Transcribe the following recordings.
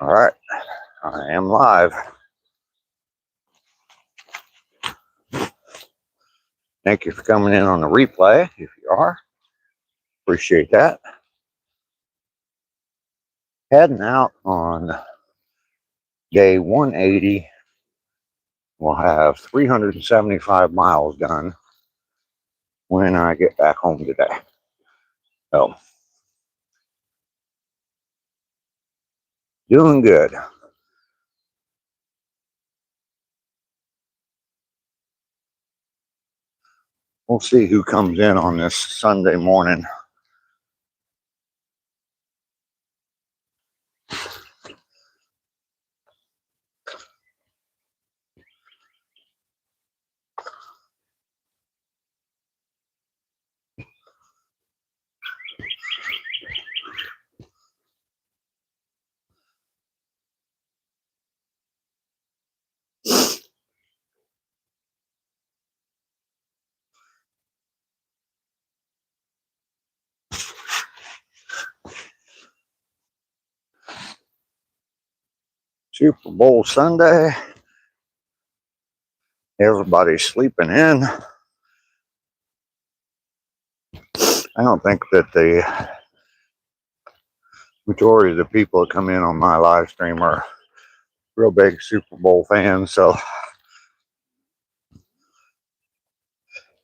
All right, I am live. Thank you for coming in on the replay. If you are, appreciate that. Heading out on day 180. We'll have 375 miles done when I get back home today. So, doing good. We'll see who comes in on this Sunday morning. Super Bowl Sunday. Everybody's sleeping in. I don't think that the majority of the people that come in on my live stream are real big Super Bowl fans, so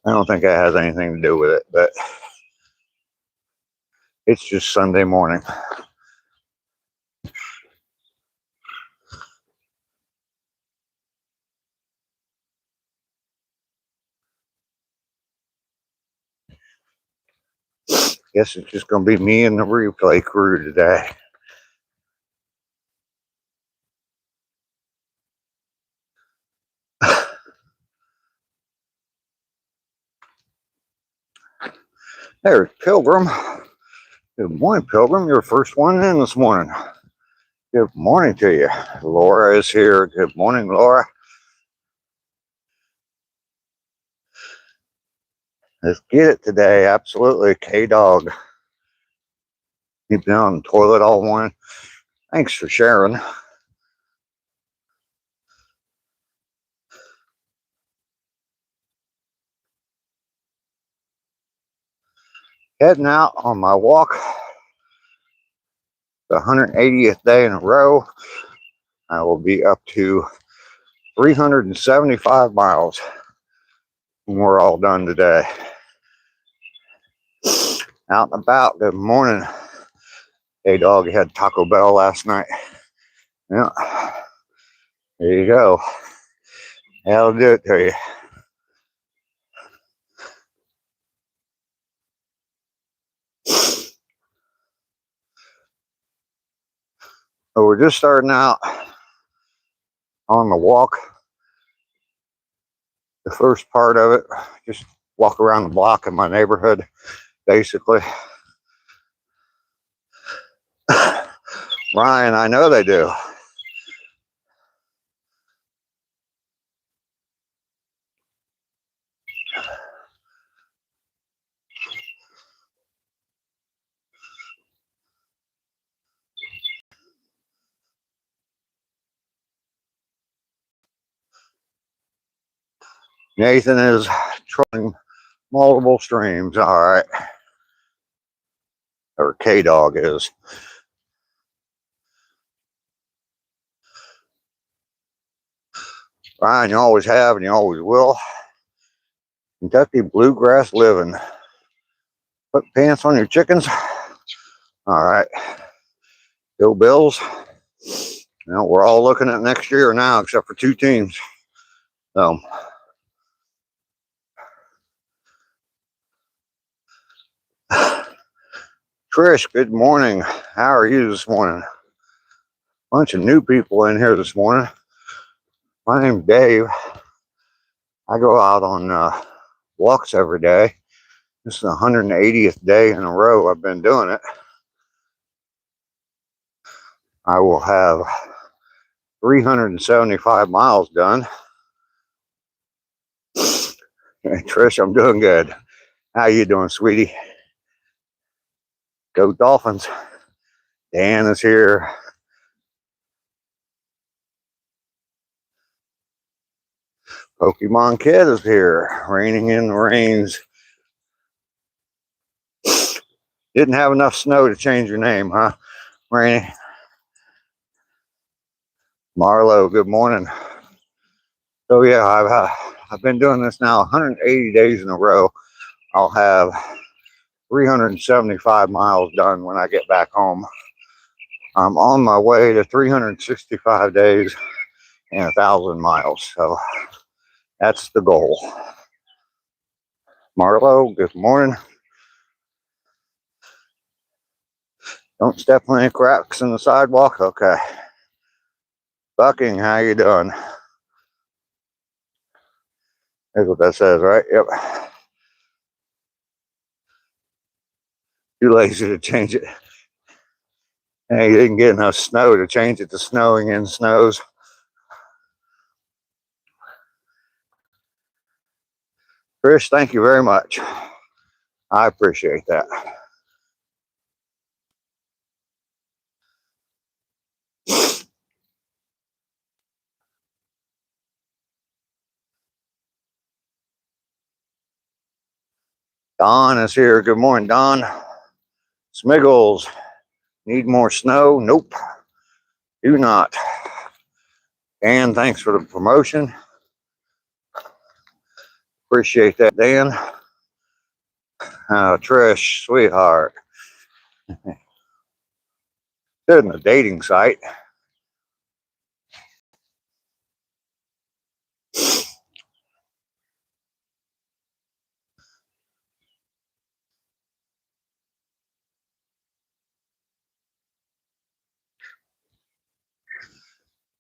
I don't think that has anything to do with it, but it's just Sunday morning. Guess it's just going to be me and the replay crew today. There's Pilgrim. Good morning, Pilgrim. You're the first one in this morning. Good morning to you. Laura is here. Good morning, Laura. Let's get it today. Absolutely. K-Dog. You've been on the toilet all morning. Thanks for sharing. Heading out on my walk. The 180th day in a row. I will be up to 375 miles when we're all done today. Out and about. Good morning. Hey, dog, had Taco Bell last night. Yeah. There you go. That'll do it to you. So we're just starting out on the walk. The first part of it, just walk around the block in my neighborhood, basically. Ryan, I know they do. Nathan is trolling multiple streams. All right. Or K-Dog is. Ryan, you always have and you always will. Kentucky bluegrass living. Put pants on your chickens. All right. Go Bills. Now we're all looking at next year now, except for two teams. So Trish, good morning. How are you this morning? Bunch of new people in here this morning. My name's Dave. I go out on walks every day. This is the 180th day in a row I've been doing it. I will have 375 miles done. Hey, Trish, I'm doing good. How you doing, sweetie? Go Dolphins. Dan is here. Pokemon Kid is here, raining in the rains. Didn't have enough snow to change your name, huh, Rainy? Marlo, good morning. So yeah, I've been doing this now 180 days in a row. I'll have 375 miles done when I get back home. I'm on my way to 365 days and 1,000 miles. So that's the goal. Marlo, good morning. Don't step on any cracks in the sidewalk. Okay. Bucking, how you doing? That's what that says, right? Yep. Too lazy to change it. Hey, you didn't get enough snow to change it to snowing in snows. Chris, thank you very much. I appreciate that. Don is here. Good morning, Don. Smiggles, need more snow? Nope, do not. Dan, thanks for the promotion. Appreciate that, Dan. Trish, sweetheart. Good in the dating site.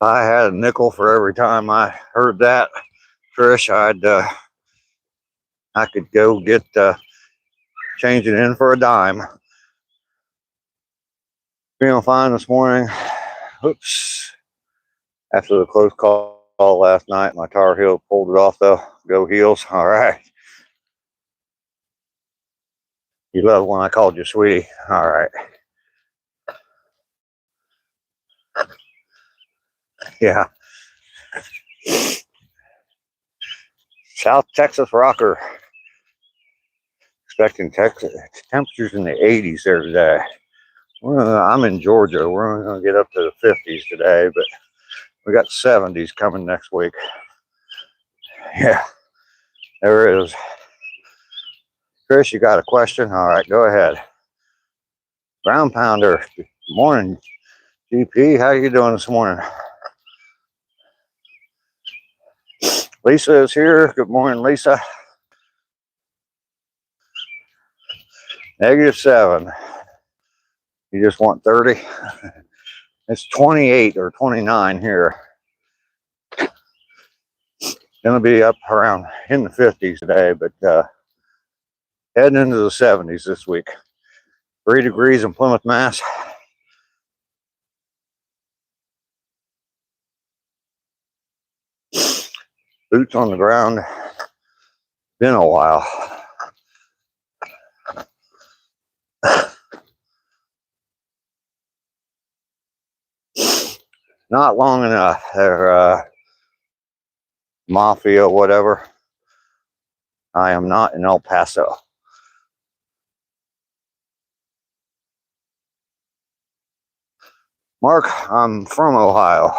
I had a nickel for every time I heard that, Trish. I could go get change it in for a dime. Feeling fine this morning. Oops. After the close call last night, my Tar Heel pulled it off though. Go Heels. All right. You love when I called you sweetie. All right. Yeah. South Texas rocker. Expecting Texas temperatures in the 80s there today. I'm in Georgia. We're only going to get up to the 50s today, but we got 70s coming next week. Yeah, there is. Chris, you got a question? All right, go ahead. Ground pounder. Good morning, GP. How you doing this morning? Lisa is here. Good morning, Lisa. -7. You just want 30? It's 28 or 29 here. Gonna be up around in the 50s today, but heading into the 70s this week. 3 degrees in Plymouth, Mass. Boots on the ground. Been a while. Not long enough. They're mafia, whatever. I am not in El Paso. Mark, I'm from Ohio.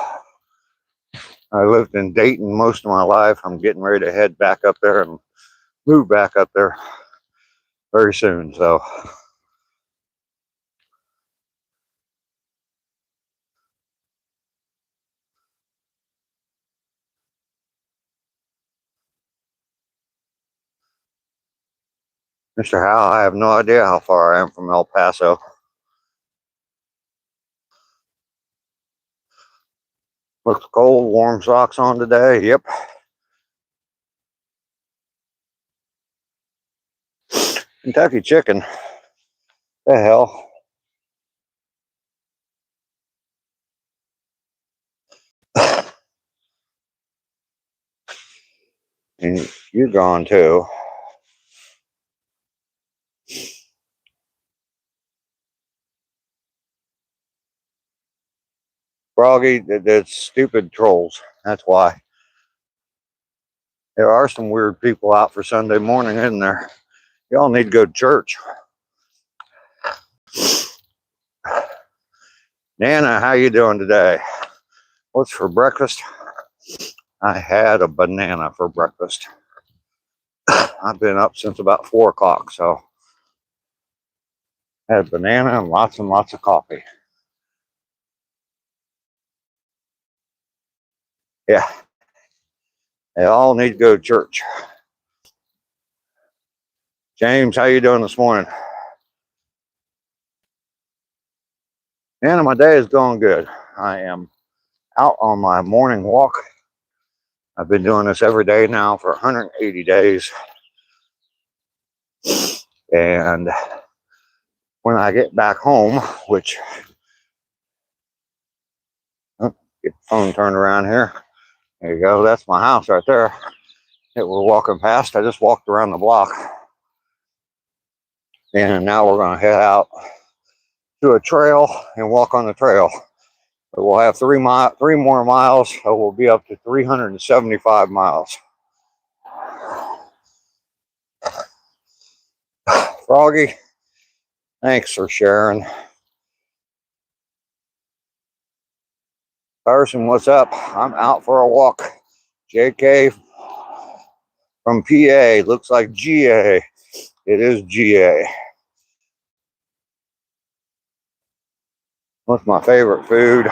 I lived in Dayton most of my life. I'm getting ready to head back up there and move back up there very soon. So Mr. Howell, I have no idea how far I am from El Paso. Looks cold, warm socks on today. Yep. Kentucky chicken. The hell? And you're gone too. Froggy, that's stupid trolls. That's why. There are some weird people out for Sunday morning, isn't there? Y'all need to go to church. Nana, how you doing today? What's for breakfast? I had a banana for breakfast. I've been up since about 4 o'clock, so I had a banana and lots of coffee. Yeah, they all need to go to church. James, how you doing this morning? Nana, my day is going good. I am out on my morning walk. I've been doing this every day now for 180 days. And when I get back home, which, oh, get the phone turned around here. There you go. That's my house right there that we're walking past. I just walked around the block. And now we're going to head out to a trail and walk on the trail. We'll have 3 more miles, so we'll be up to 375 miles. Froggy, thanks for sharing. Carson, what's up? I'm out for a walk. JK from PA, looks like GA. It is GA. What's my favorite food?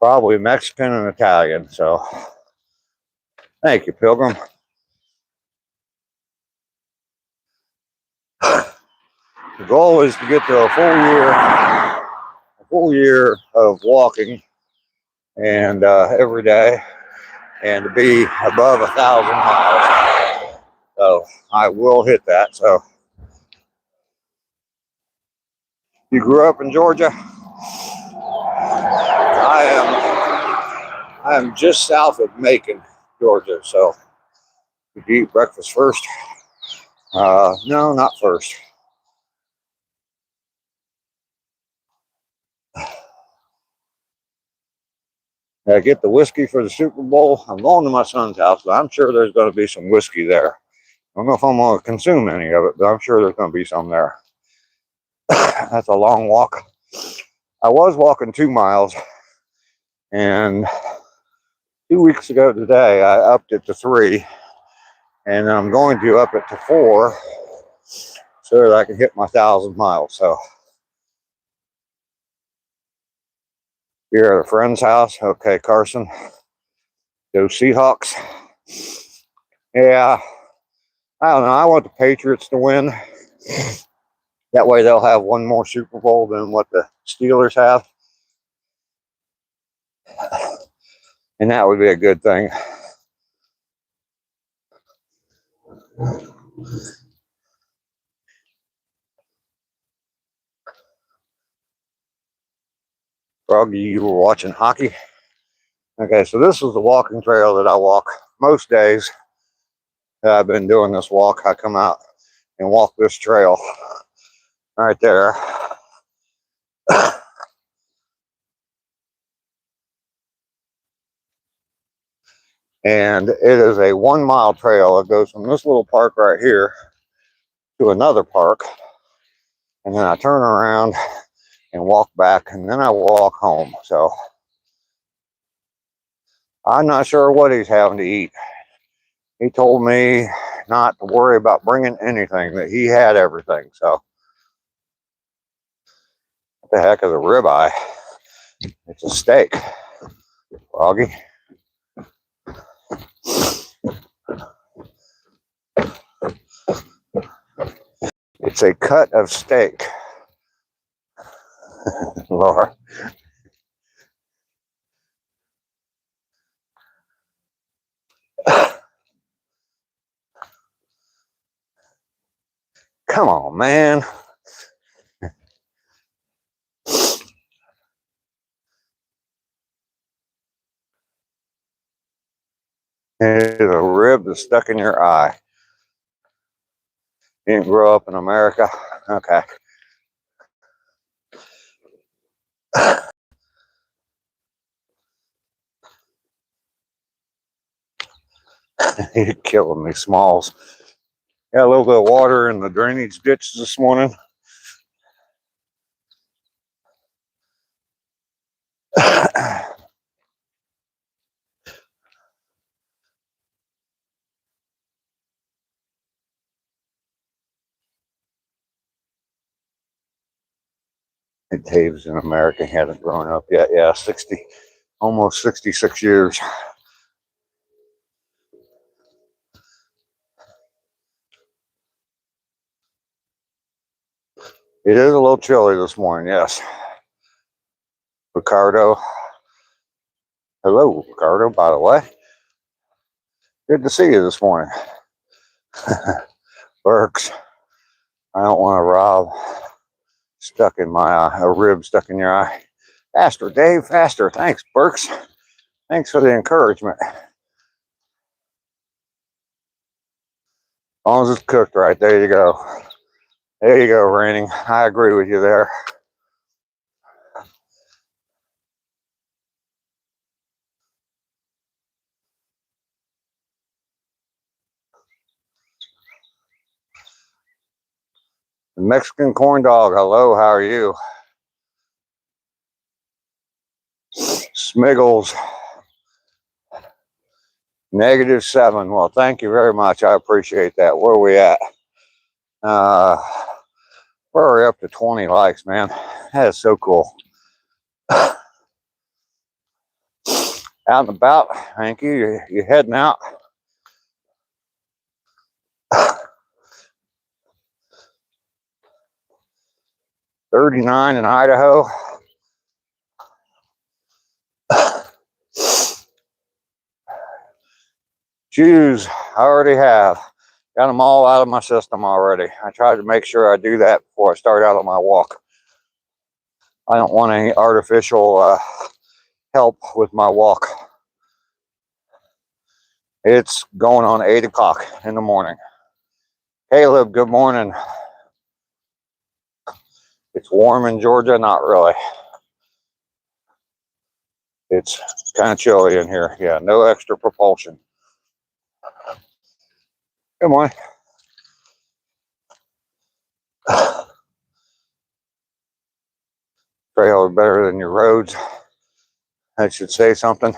Probably Mexican and Italian. So, thank you, Pilgrim. The goal is to get to a full year of walking and every day, and to be above 1,000 miles. So I will hit that. So you grew up in Georgia? I am just south of Macon, Georgia. So did you eat breakfast first? No, not first. I get the whiskey for the Super Bowl. I'm going to my son's house, but I'm sure there's going to be some whiskey there. I don't know if I'm going to consume any of it, but I'm sure there's going to be some there. That's a long walk. I was walking 2 miles, and 2 weeks ago today, I upped it to 3, and I'm going to up it to 4 so that I can hit my 1,000 miles. So you're at a friend's house. Okay, Carson. Go Seahawks. Yeah, I don't know. I want the Patriots to win. That way they'll have one more Super Bowl than what the Steelers have. And that would be a good thing. Froggy, you were watching hockey? Okay, so this is the walking trail that I walk most days that I've been doing this walk. I come out and walk this trail right there. And it is a 1 mile trail. It goes from this little park right here to another park. And then I turn around and walk back, and then I walk home. So I'm not sure what he's having to eat. He told me not to worry about bringing anything, that he had everything. So what the heck is a ribeye? It's a steak, Froggy. It's a cut of steak. Laura. Come on, man. It's a rib that's stuck in your eye. You didn't grow up in America? Okay. You're killing me, Smalls. Got a little bit of water in the drainage ditch this morning. Dave's in America, he hasn't grown up yet. Yeah, 60, almost 66 years. It is a little chilly this morning, yes. Ricardo. Hello, Ricardo, by the way. Good to see you this morning. Burks. I don't want to rob. Stuck in my eye, a rib stuck in your eye. Faster, Dave, faster. Thanks, Burks. Thanks for the encouragement. As long as it's cooked right, there you go. There you go, Raining. I agree with you there. The Mexican corn dog, hello, how are you? Smiggles, -7. Well, thank you very much. I appreciate that. Where are we at? We're up to 20 likes, man. That is so cool. Out and about. Thank you. You're heading out. $39 in Idaho. Shoes, I already have. Got them all out of my system already. I tried to make sure I do that before I start out on my walk. I don't want any artificial help with my walk. It's going on 8 o'clock in the morning. Caleb, good morning. It's warm in Georgia? Not really. It's kind of chilly in here. Yeah, no extra propulsion. Good morning. Trails are better than your roads. That should say something.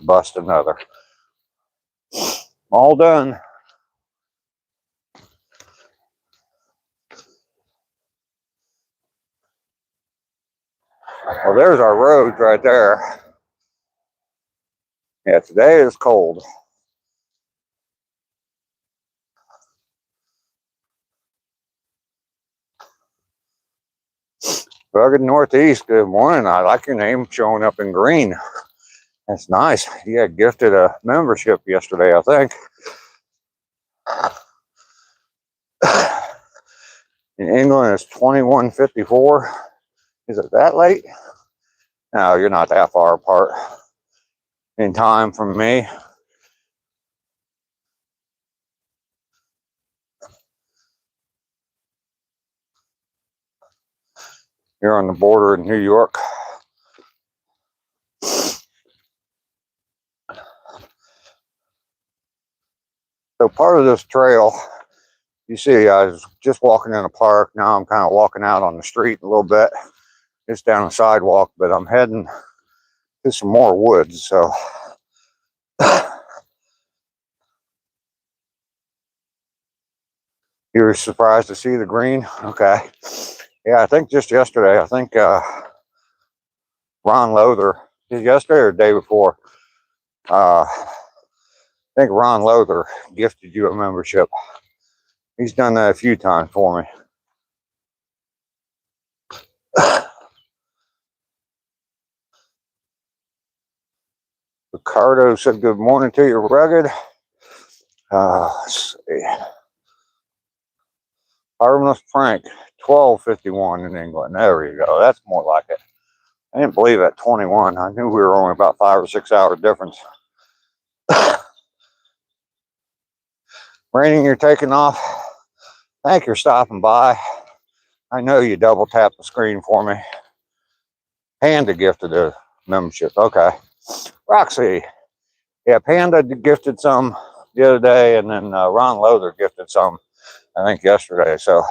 Bust another. All done. Well, there's our roads right there. Yeah, today is cold. Rugged Northeast, good morning. I like your name showing up in green. That's nice. You got gifted a membership yesterday, I think. In England, it's 21:54. Is it that late? No, you're not that far apart in time from me. You're on the border in New York. So part of this trail, you see, I was just walking in a park. Now I'm kind of walking out on the street a little bit. It's down a sidewalk, but I'm heading to some more woods. So you were surprised to see the green? Okay. Yeah, I think just yesterday, I think Ron Lother, yesterday or the day before, I think Ron Lother gifted you a membership. He's done that a few times for me. Ricardo said good morning to you, Rugged. Let's see. Harmless Frank, 12:51 in England. There you go. That's more like it. I didn't believe at 21. I knew we were only about 5 or 6 hour difference. Raining, you're taking off. Thank you for stopping by. I know you double tapped the screen for me. And a gift of the membership. Okay. Roxy, Yeah, Panda gifted some the other day, and then Ron Lothar gifted some, I think, yesterday. So,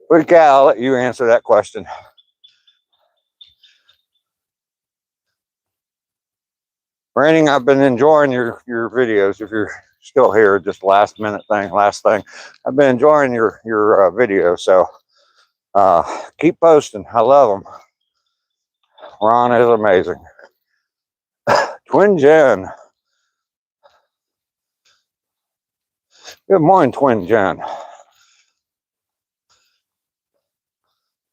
but Cal, I'll let you answer that question. Branding, I've been enjoying your videos. If you're still here, just last thing. I've been enjoying your videos. So keep posting. I love them. Ron is amazing. Twin Jen. Good morning, Twin Jen.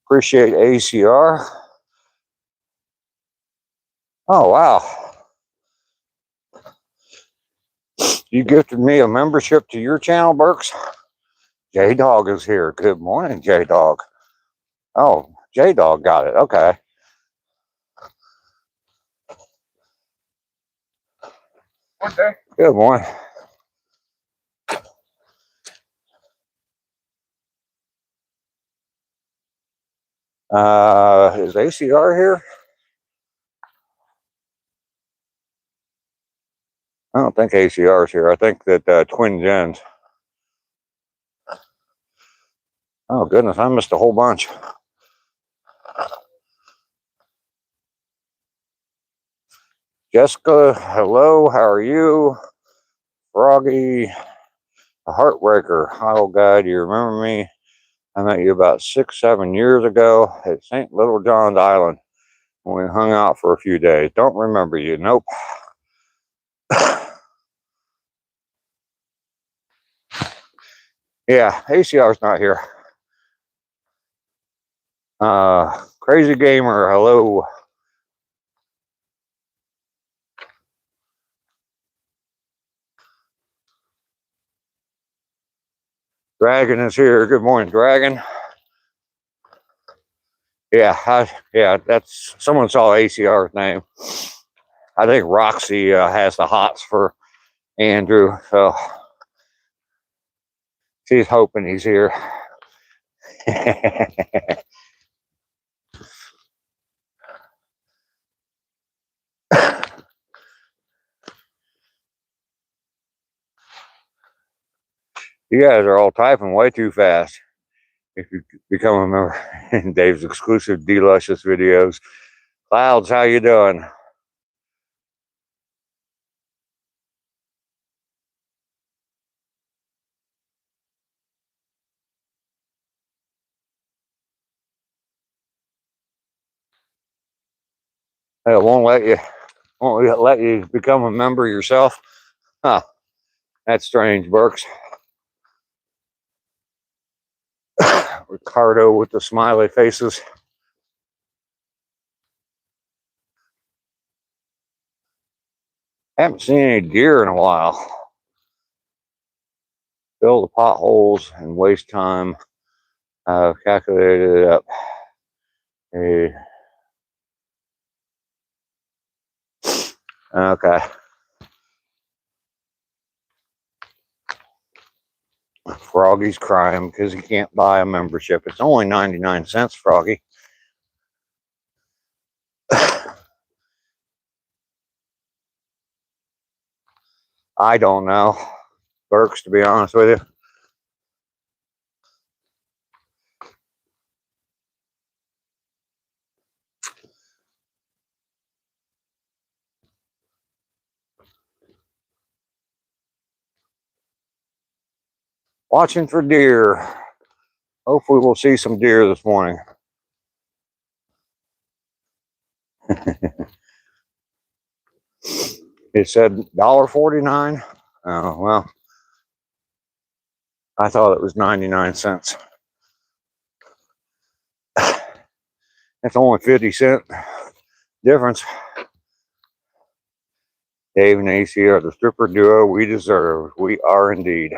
Appreciate ACR. Oh, wow. You gifted me a membership to your channel, Burks? J-Dog is here. Good morning, J-Dog. Oh, J-Dog got it. Okay. Okay. Good morning. Is ACR here? I don't think ACR is here. I think that Twin Gens. Oh, goodness. I missed a whole bunch. Jessica, hello. How are you? Froggy, a heartbreaker. Oh, God, you remember me? I met you about 6-7 years ago at St. Little John's Island when we hung out for a few days. Don't remember you. Nope. Yeah, ACR's not here. Crazy Gamer, hello. Dragon is here. Good morning, Dragon. Yeah, yeah, that's someone saw ACR's name. I think Roxy has the hots for Andrew, so she's hoping he's here. You guys are all typing way too fast. If you become a member in Dave's exclusive D-Luscious videos. Clouds, how you doing? It won't let you become a member yourself? Huh. That's strange, Burks. Ricardo with the smiley faces. Haven't seen any deer in a while. Fill the potholes and waste time. I've calculated it up. Okay. Froggy's crying because he can't buy a membership. It's only 99 cents, Froggy. I don't know, Burks, to be honest with you. Watching for deer. Hopefully we'll see some deer this morning. It said $1.49. Oh, well, I thought it was 99 cents. That's only 50-cent difference. Dave and AC are the stripper duo we deserve. We are indeed.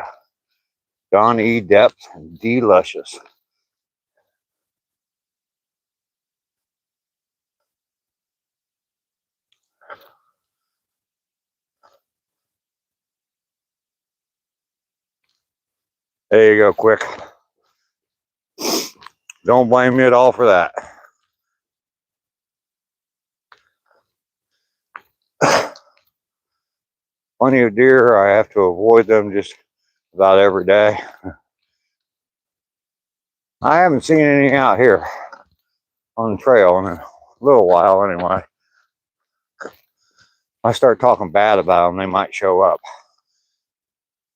Don E. Depth and D. Luscious. There you go, quick. Don't blame me at all for that. Plenty of deer. I have to avoid them just about every day. I haven't seen any out here on the trail in a little while anyway. I start talking bad about them, they might show up.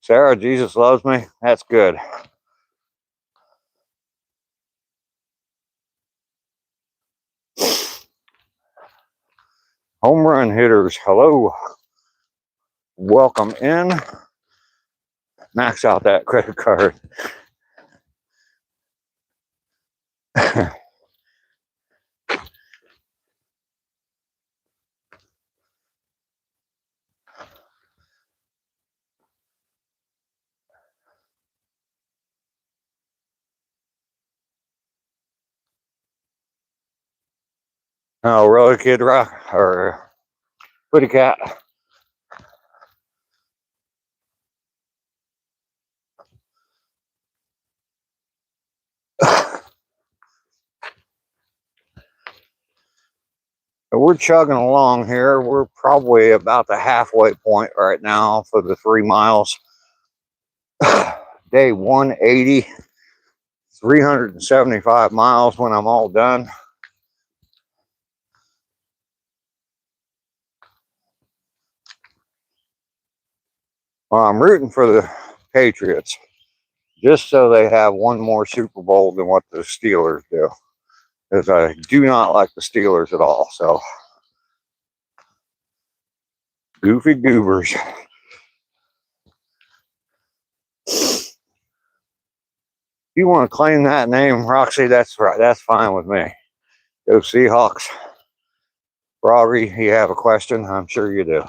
Sarah, Jesus loves me. That's good. Home run hitters, hello. Welcome in. Max out that credit card. Oh, really, Kid Rock? Or Pretty Cat? We're chugging along here. We're probably about the halfway point right now for the 3 miles. Day 180, 375 miles when I'm all done. Well, I'm rooting for the Patriots just so they have one more Super Bowl than what the Steelers do, because I do not like the Steelers at all. So, goofy goobers. If you want to claim that name, Roxy, that's right. That's fine with me. Go Seahawks. Froggy, you have a question? I'm sure you do.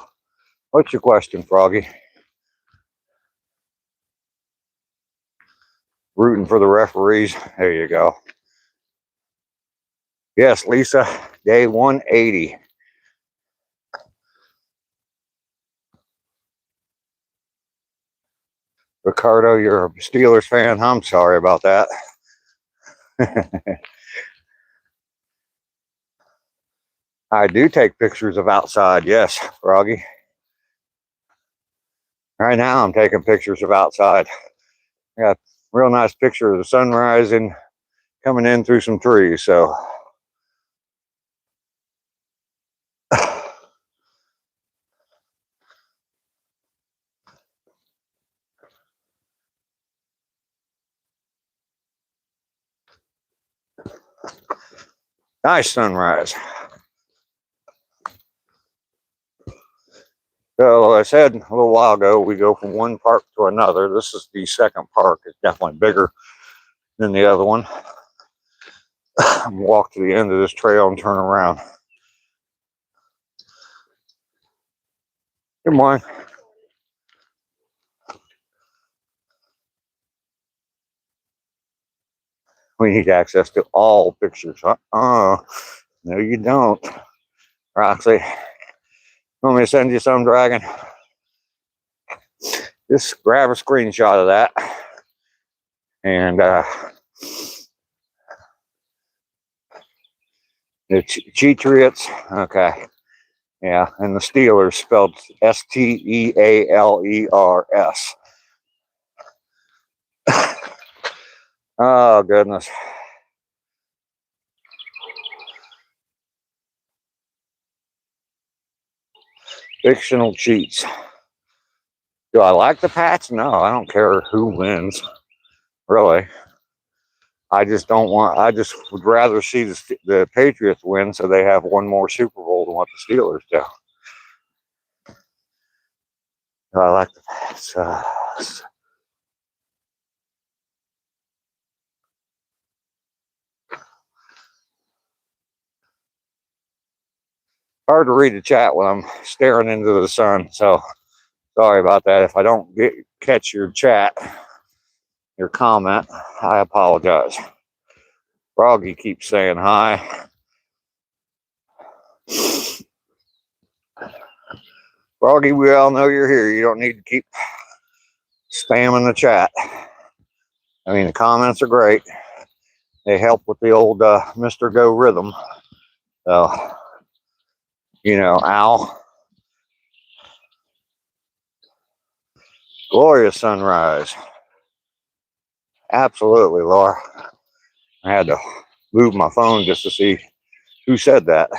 What's your question, Froggy? Rooting for the referees. There you go. Yes, Lisa, day 180. Ricardo, you're a Steelers fan. I'm sorry about that. I do take pictures of outside. Yes, Froggy. Right now, I'm taking pictures of outside. I got a real nice picture of the sun rising, coming in through some trees. So, nice sunrise. So, I said a little while ago, we go from one park to another. This is the second park. It's definitely bigger than the other one. Walk to the end of this trail and turn around. Good morning. We need access to all pictures. No, you don't. Roxy, want me to send you some, Dragon? Just grab a screenshot of that. And the Cheatriots, okay. Yeah, and the Steelers spelled Stealers. Oh, goodness. Fictional cheats. Do I like the Pats? No, I don't care who wins, really. I just don't want, I just would rather see the Patriots win so they have one more Super Bowl than what the Steelers do. I like the Pats. Hard to read the chat when I'm staring into the sun, so sorry about that. If I don't catch your chat, your comment, I apologize. Froggy keeps saying hi. Froggy, we all know you're here. You don't need to keep spamming the chat. I mean, the comments are great. They help with the old Mr. Go rhythm. So, you know, Al. Glorious sunrise. Absolutely, Laura. I had to move my phone just to see who said that.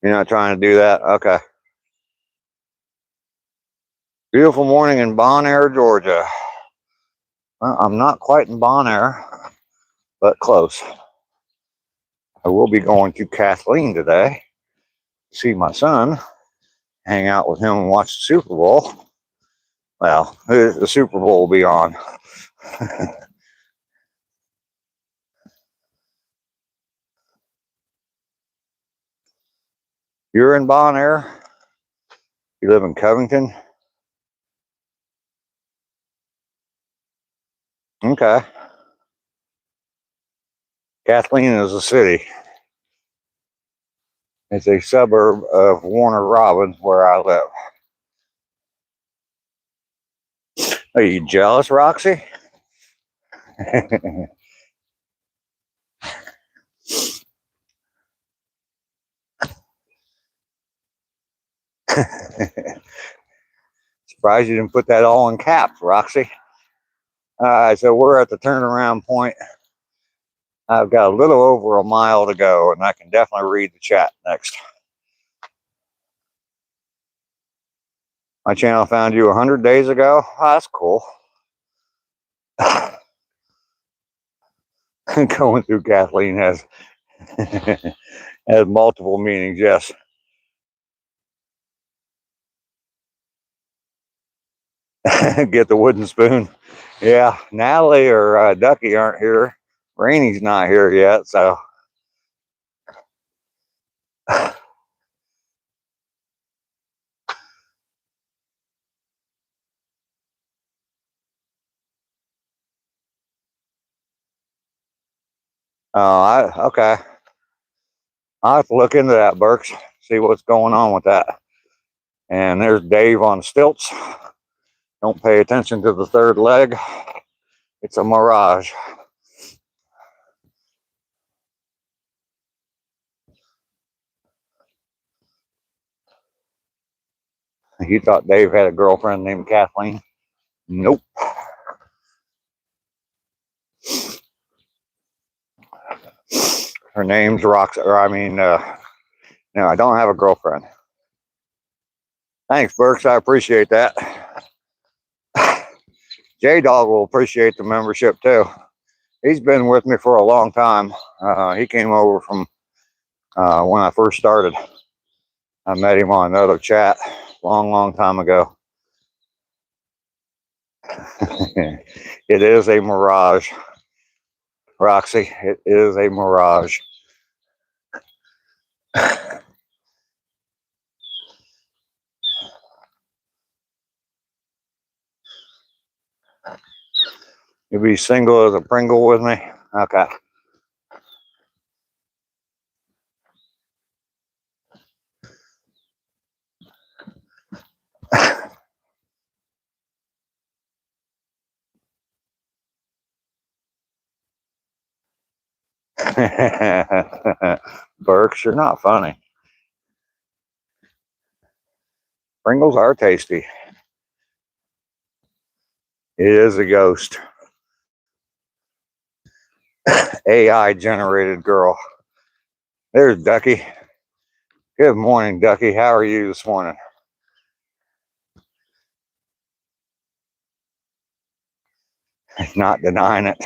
You're not trying to do that? Okay. Beautiful morning in Bon Air, Georgia. Well, I'm not quite in Bon Air, but close. I will be going to Kathleen today to see my son, hang out with him and watch the Super Bowl. Well, the Super Bowl will be on. You're in Bon Air? You live in Covington? Okay. Kathleen is a city. It's a suburb of Warner Robins, where I live. Are you jealous, Roxy? Surprised you didn't put that all in caps, Roxy. All right, so we're at the turnaround point. I've got a little over a mile to go, and I can definitely read the chat next. My channel found you 100 days ago. Oh, that's cool. Going through Kathleen has has multiple meanings. Yes. Get the wooden spoon. Yeah, Natalie or Ducky aren't here. Rainy's not here yet, so. Okay. I'll have to look into that, Burks. See what's going on with that. And there's Dave on stilts. Don't pay attention to the third leg. It's a mirage. You thought Dave had a girlfriend named Kathleen? Nope. Her name's Rox, or I mean, no, I don't have a girlfriend. Thanks, Burks. I appreciate that. J-Dog will appreciate the membership too. He's been with me for a long time. He came over from when I first started. I met him on another chat long time ago. It is a mirage, Roxy. It is a mirage. You'll be single as a Pringle with me? Okay. Burks, you're not funny. Pringles are tasty. It is a ghost. AI generated girl. There's Ducky. Good morning, Ducky. How are you this morning? Not denying it.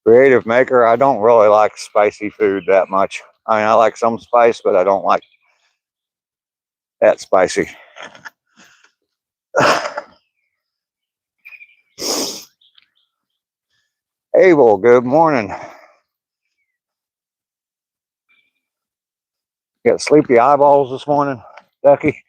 Creative maker, I don't really like spicy food that much. I mean, I like some spice, but I don't like that spicy. Abel, good morning. Got sleepy eyeballs this morning, Ducky.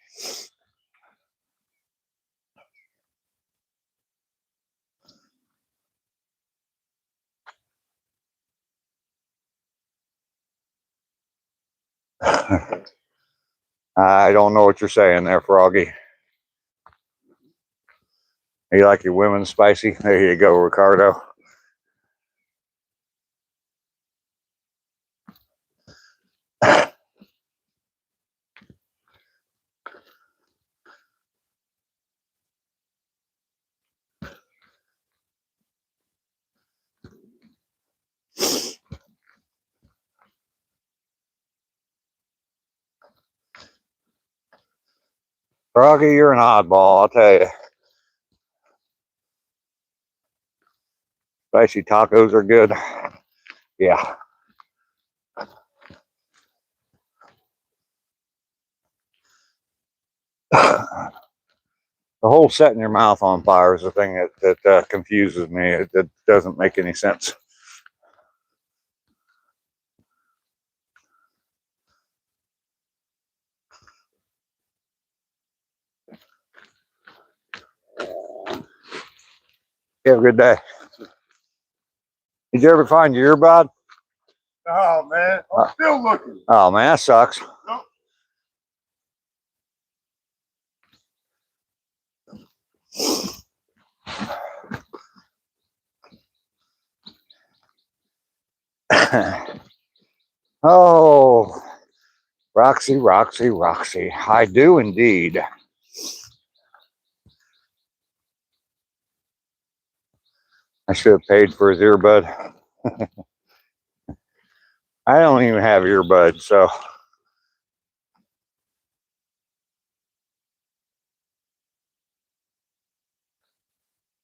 I don't know what you're saying there, Froggy. You like your women spicy? There you go, Ricardo. Froggy, you're an oddball, I'll tell you. Spicy tacos are good. Yeah. The whole setting your mouth on fire is the thing that confuses me. It doesn't make any sense. You have a good day. Did you ever find your earbud? Oh man, I'm still looking. Oh man, that sucks. Nope. Oh, Roxy, Roxy, Roxy. I do indeed. I should have paid for his earbud. I don't even have earbuds, so.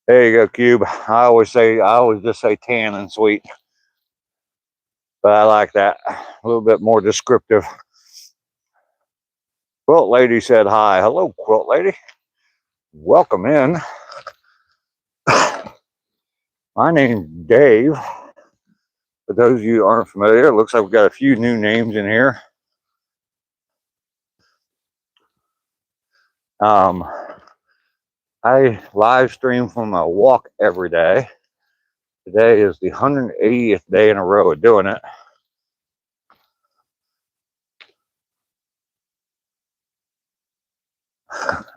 There you go, Cube. I always just say tan and sweet. But I like that. A little bit more descriptive. Quilt Lady said hi. Hello, Quilt Lady. Welcome in. My name's Dave. For those of you who aren't familiar, it looks like we've got a few new names in here. I live stream from a walk every day. Today is the 180th day in a row of doing it.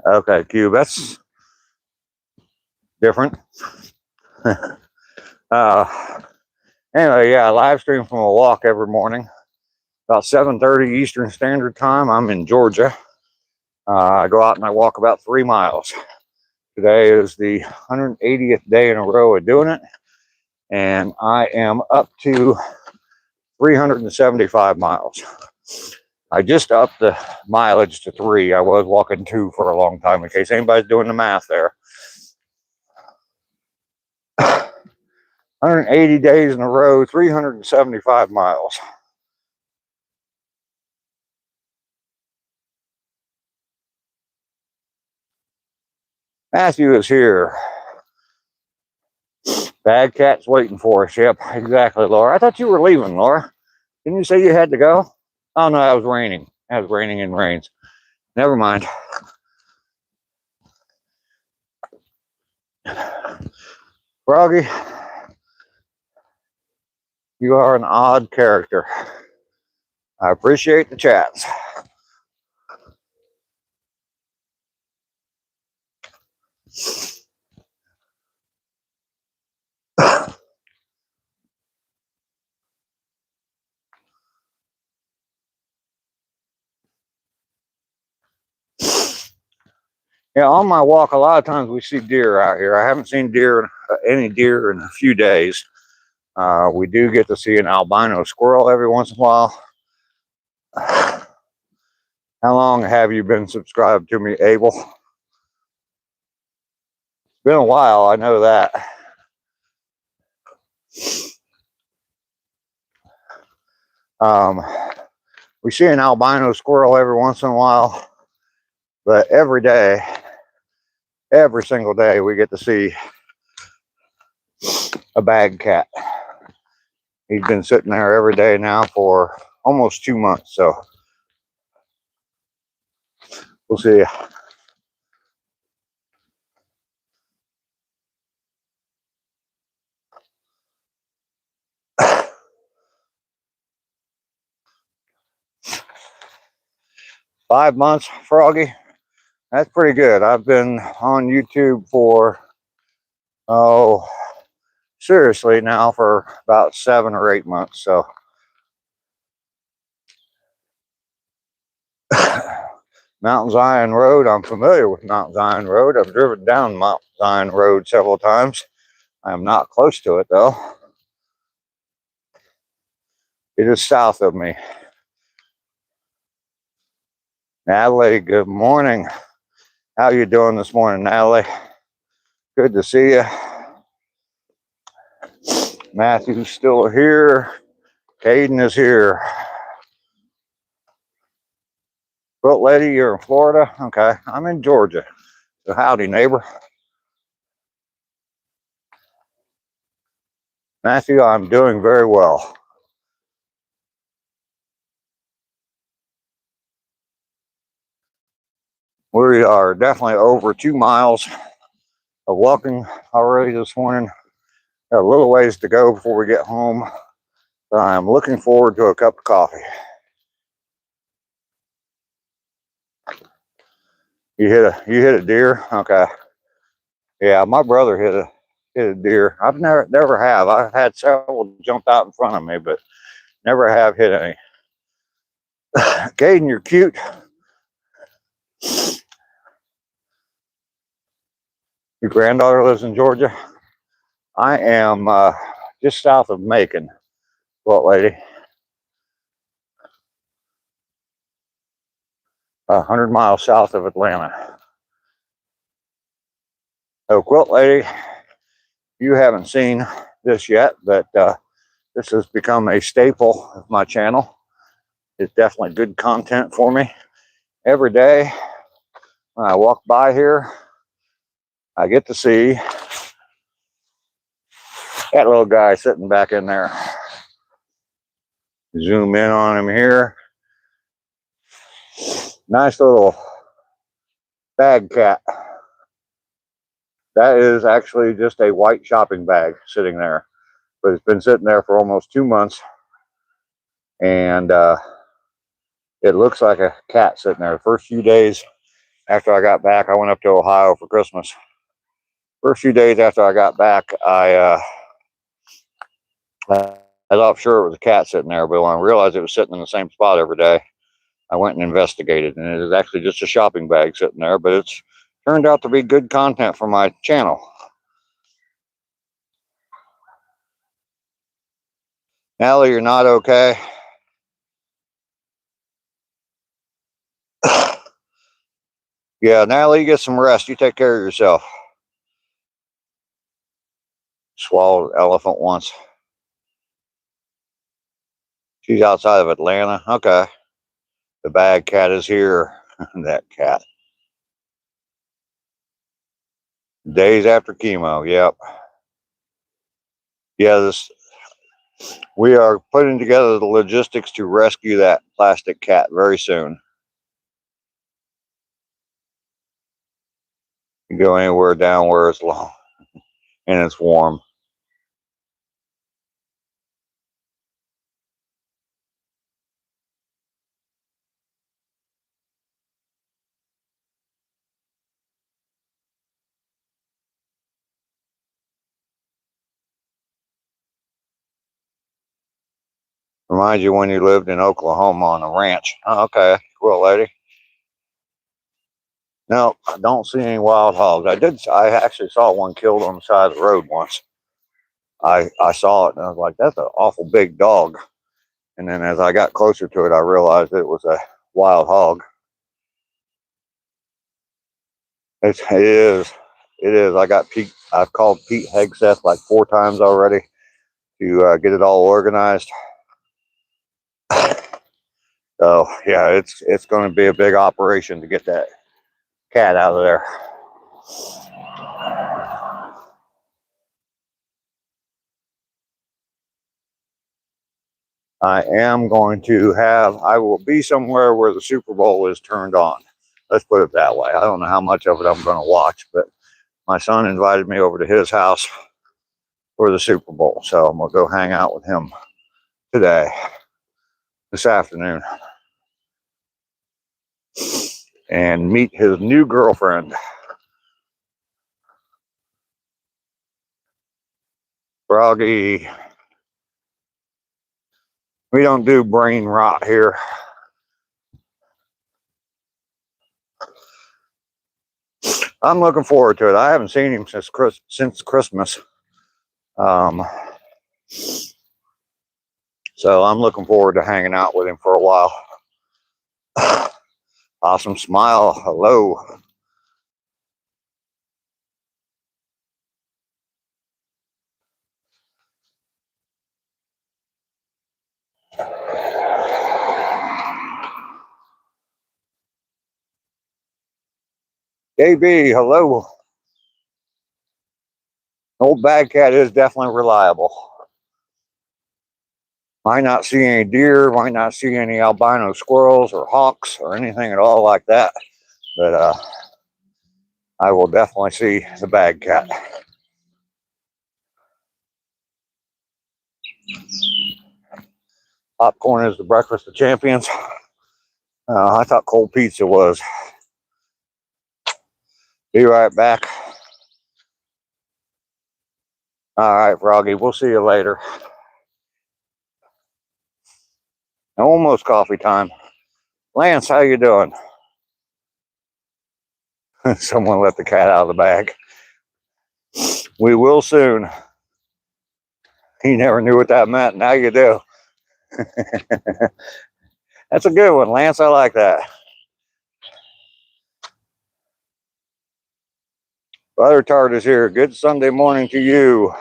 Okay, Cube, that's different. Anyway, yeah, I live stream from a walk every morning. About 7:30 Eastern Standard Time. I'm in Georgia. I go out and I walk about 3 miles. Today is the 180th day in a row of doing it. And I am up to 375 miles. I just upped the mileage to 3. I was walking 2 for a long time, in case anybody's doing the math there. 180 days in a row, 375 miles. Matthew is here. Bad cat's waiting for us. Yep, exactly, Laura. I thought you were leaving, Laura. Didn't you say you had to go? Oh, no, that was raining. That was raining and rains. Never mind. Froggy, you are an odd character. I appreciate the chats. Yeah, on my walk, a lot of times we see deer out here. I haven't seen any deer in a few days. We do get to see an albino squirrel every once in a while. How long have you been subscribed to me, Abel? It's been a while, I know that. We see an albino squirrel every once in a while, but every day, every single day, we get to see a bag cat. He's been sitting there every day now for almost 2 months, so We'll see. 5 months, Froggy. That's pretty good. I've been on YouTube for, oh, seriously now for about 7 or 8 months. So Mount Zion Road, I'm familiar with Mount Zion Road. I've driven down Mount Zion Road several times. I am not close to it though. It is south of me. Natalie, good morning. How you doing this morning, Natalie? Good to see you. Matthew's still here. Caden is here. Quilt Lady, you're in Florida? Okay, I'm in Georgia. So howdy, neighbor. Matthew, I'm doing very well. We are definitely over 2 miles of walking already this morning. Got a little ways to go before we get home. But I'm looking forward to a cup of coffee. You hit a deer? Okay. Yeah, my brother hit a deer. I've never have. I've had several jump out in front of me, but never have hit any. Caden, you're cute. Your granddaughter lives in Georgia. I am just south of Macon, Quilt Lady. 100 miles south of Atlanta. So, Quilt Lady, you haven't seen this yet, but this has become a staple of my channel. It's definitely good content for me. Every day when I walk by here, I get to see that little guy sitting back in there. Zoom in on him here. Nice little bag cat. That is actually just a white shopping bag sitting there, but it's been sitting there for almost 2 months, and it looks like a cat sitting there. The first few days after I got back, I went up to Ohio for Christmas. First few days after I got back, I thought sure it was a cat sitting there, but when I realized it was sitting in the same spot every day, I went and investigated, and it is actually just a shopping bag sitting there, but it's turned out to be good content for my channel. Allie, you're not okay? Yeah, Natalie, you get some rest. You take care of yourself. Swallowed elephant once. She's outside of Atlanta. Okay. The bag cat is here. That cat. Days after chemo. Yep. Yeah, we are putting together the logistics to rescue that plastic cat very soon. You can go anywhere down where it's long and it's warm. Reminds you when you lived in Oklahoma on a ranch. Oh, okay, Quilt Lady. No, I don't see any wild hogs. I actually saw one killed on the side of the road once. I saw it and I was like, that's an awful big dog. And then as I got closer to it, I realized it was a wild hog. It is. It is. I've called Pete Hegseth like 4 times already to get it all organized. So yeah, it's going to be a big operation to get that cat out of there. I will be somewhere where the Super Bowl is turned on. Let's put it that way. I don't know how much of it I'm going to watch, but my son invited me over to his house for the Super Bowl. So I'm going to go hang out with him today, this afternoon, and meet his new girlfriend. Froggy. We don't do brain rot here. I'm looking forward to it. I haven't seen him since Christmas. So I'm looking forward to hanging out with him for a while. Awesome smile. Hello. KB, hello. Old bad cat is definitely reliable. Might not see any deer, might not see any albino squirrels or hawks or anything at all like that, but I will definitely see the bad cat. Popcorn is the breakfast of champions. I thought cold pizza was. Be right back. All right, Froggy, we'll see you later. Almost coffee time. Lance, how you doing? Someone let the cat out of the bag. We will soon. He never knew what that meant. Now you do. That's a good one, Lance. I like that. Butter Tart is here. Good Sunday morning to you.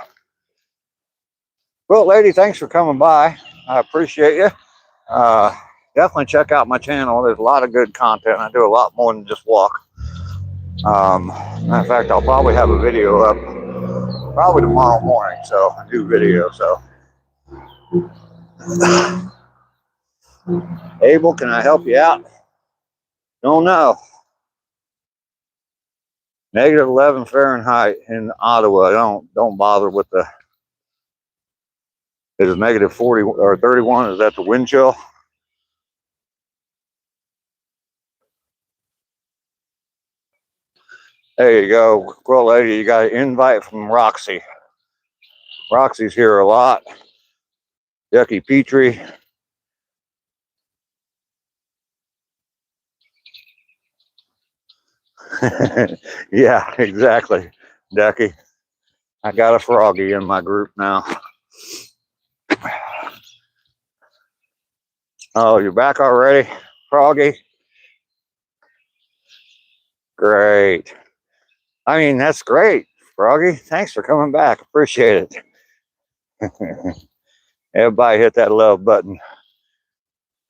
Well, lady, thanks for coming by. I appreciate you. Definitely check out my channel. There's a lot of good content. I do a lot more than just walk. Matter of fact, I'll probably have a video up probably tomorrow morning. So a new video. So, Abel, can I help you out? Don't know. Negative 11 Fahrenheit in Ottawa. Don't bother with the. It is negative 40 or 31. Is that the wind chill? There you go. Well, lady, you got an invite from Roxy. Roxy's here a lot. Ducky Petrie. Yeah, exactly. Ducky. I got a Froggy in my group now. Oh, you're back already, Froggy? Great. I mean, that's great, Froggy. Thanks for coming back. Appreciate it. Everybody hit that love button.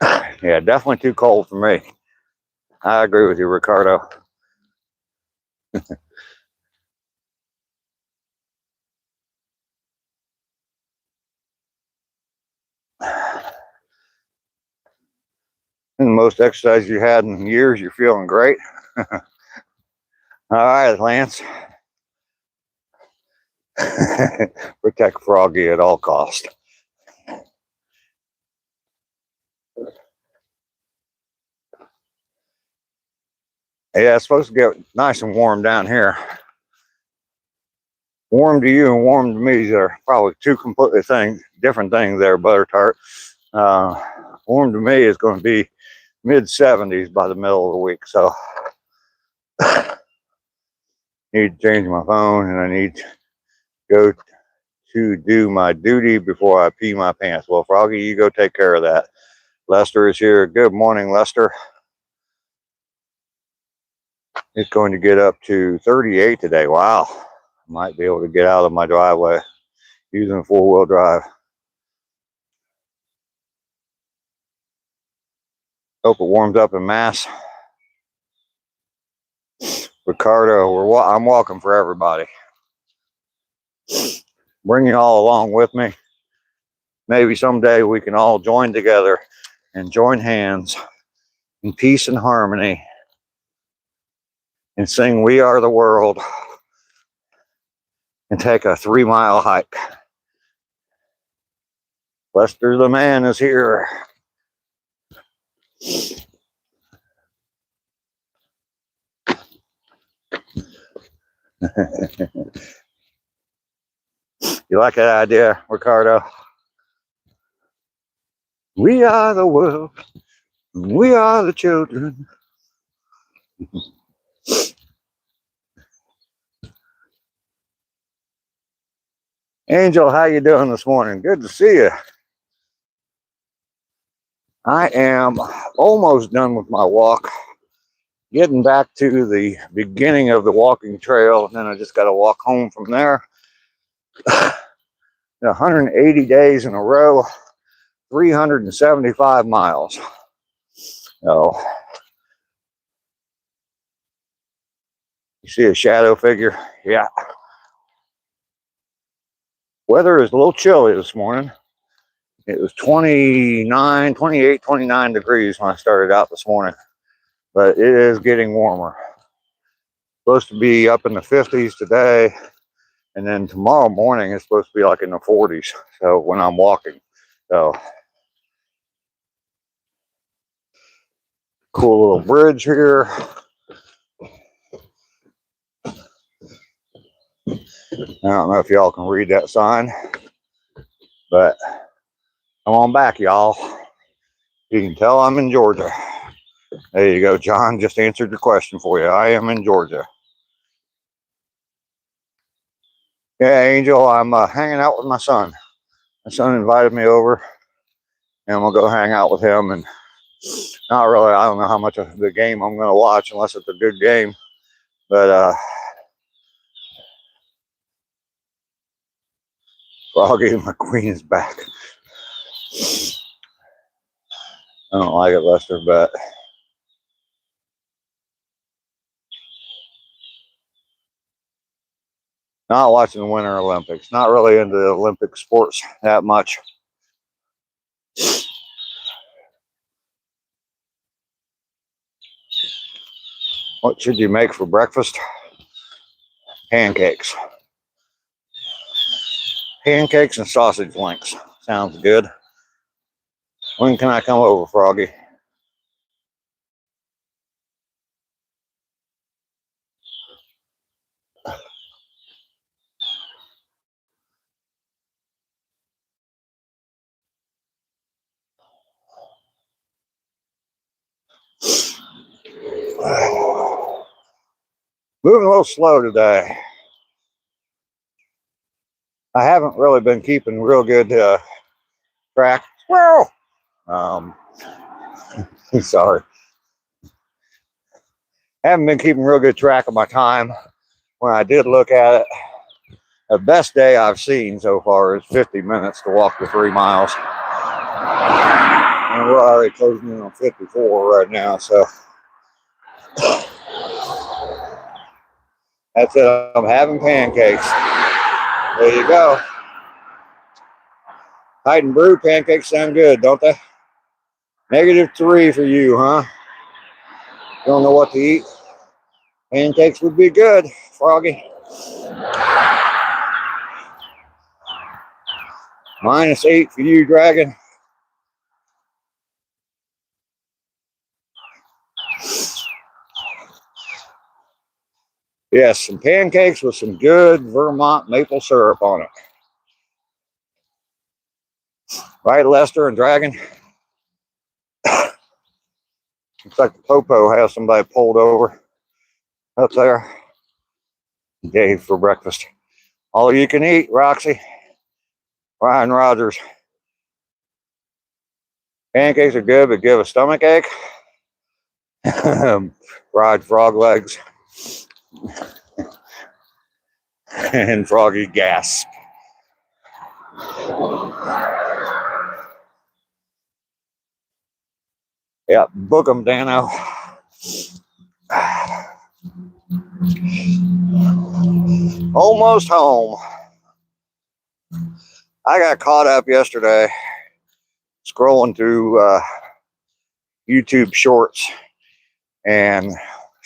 Yeah, definitely too cold for me. I agree with you, Ricardo. And the most exercise you had in years, you're feeling great. All right, Lance. Protect Froggy at all costs. Yeah, it's supposed to get nice and warm down here. Warm to you and warm to me are probably two completely different things there, Butter Tart. Warm to me is going to be mid-70s by the middle of the week. So need to change my phone and I need to go to do my duty before I pee my pants. Well, Froggy, you go take care of that. Lester is here. Good morning, Lester. It's going to get up to 38 today. Wow. I might be able to get out of my driveway using four-wheel drive. Hope it warms up in Mass. Ricardo, I'm walking for everybody. Bring you all along with me. Maybe someday we can all join together and join hands in peace and harmony and sing "We Are the World" and take a 3-mile hike. Lester the man is here. You like that idea, Ricardo? We are the world. We are the children. Angel, how you doing this morning? Good to see you. I am almost done with my walk. Getting back to the beginning of the walking trail, and then I just got to walk home from there. 180 days in a row, 375 miles. So, you see a shadow figure? Yeah. Weather is a little chilly this morning. It was 28, 29 degrees when I started out this morning, but it is getting warmer. Supposed to be up in the 50s today, and then tomorrow morning it's supposed to be like in the 40s. So when I'm walking, so cool little bridge here. I don't know if y'all can read that sign, but come on back, y'all. You can tell I'm in Georgia. There you go, John. Just answered your question for you. I am in Georgia. Yeah, Angel, I'm hanging out with my son. My son invited me over, and we'll go hang out with him. And not really, I don't know how much of the game I'm going to watch unless it's a good game. But Froggy McQueen is back. I don't like it, Lester, but not watching the Winter Olympics. Not really into the Olympic sports that much. What should you make for breakfast? Pancakes. Pancakes and sausage links. Sounds good. When can I come over, Froggy? Moving a little slow today. I haven't really been keeping real good track. Well, sorry. Haven't been keeping real good track of my time. When I did look at it, the best day I've seen so far is 50 minutes to walk the 3 miles. And we're already closing in on 54 right now, so that's it. I'm having pancakes. There you go. Hide and brew pancakes sound good, don't they? -3 for you, huh? Don't know what to eat? Pancakes would be good, Froggy. -8 for you, Dragon. Yes, some pancakes with some good Vermont maple syrup on it. Right, Lester and Dragon? Looks like the Popo has somebody pulled over up there. Dave for breakfast. All you can eat, Roxy. Ryan Rogers. Pancakes are good, but give a stomach ache. Fried frog legs. And Froggy gasp. Yep, book them, Dano. Almost home. I got caught up yesterday scrolling through YouTube Shorts and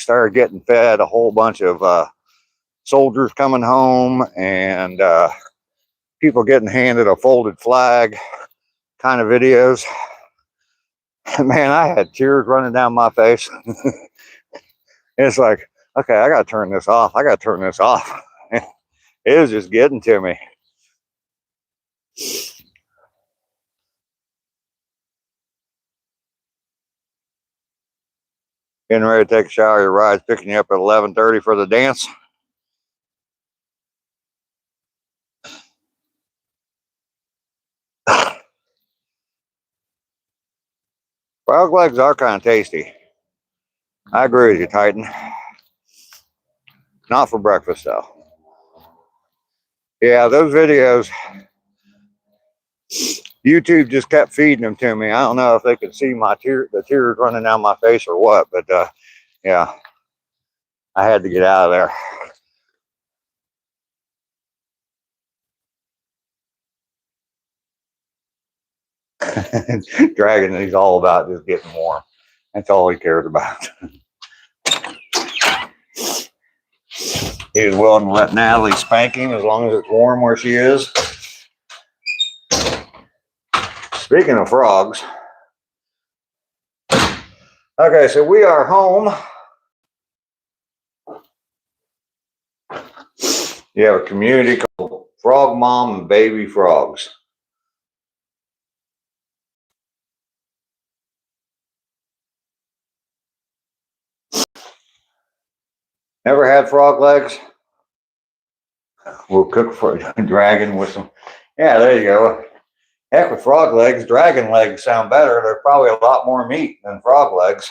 started getting fed a whole bunch of soldiers coming home and people getting handed a folded flag kind of videos. Man, I had tears running down my face. It's like, okay, I gotta turn this off. I gotta turn this off. It was just getting to me. Getting ready to take a shower. Your ride's picking you up at 11:30 for the dance. Frog legs are kind of tasty. I agree with you, Titan. Not for breakfast, though. Yeah, those videos, YouTube just kept feeding them to me. I don't know if they could see the tears running down my face or what, but yeah, I had to get out of there. Dragon, he's all about just getting warm. That's all he cares about. He's willing to let Natalie spank him as long as it's warm where she is. Speaking of frogs. Okay, so we are home. You have a community called Frog Mom and Baby Frogs. Never had frog legs? We'll cook for a dragon with some. Yeah, there you go. Heck with frog legs. Dragon legs sound better. They're probably a lot more meat than frog legs.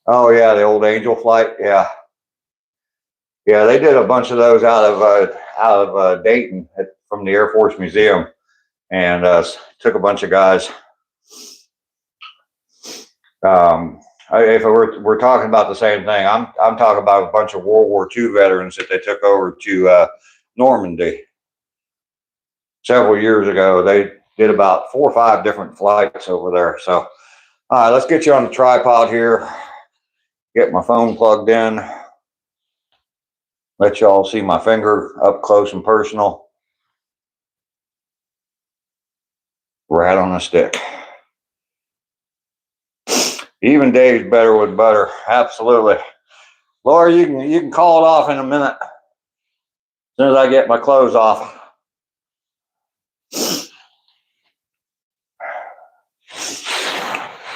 Oh yeah, the old angel flight. Yeah, yeah. They did a bunch of those out of Dayton from the Air Force Museum, and took a bunch of guys. If we're talking about the same thing, I'm talking about a bunch of World War II veterans that they took over to Normandy several years ago. They did about 4 or 5 different flights over there. So, all right, let's get you on the tripod here. Get my phone plugged in. Let y'all see my finger up close and personal. Rat on a stick. Even Dave's better with butter. Absolutely. Laura, you can call it off in a minute. As soon as I get my clothes off.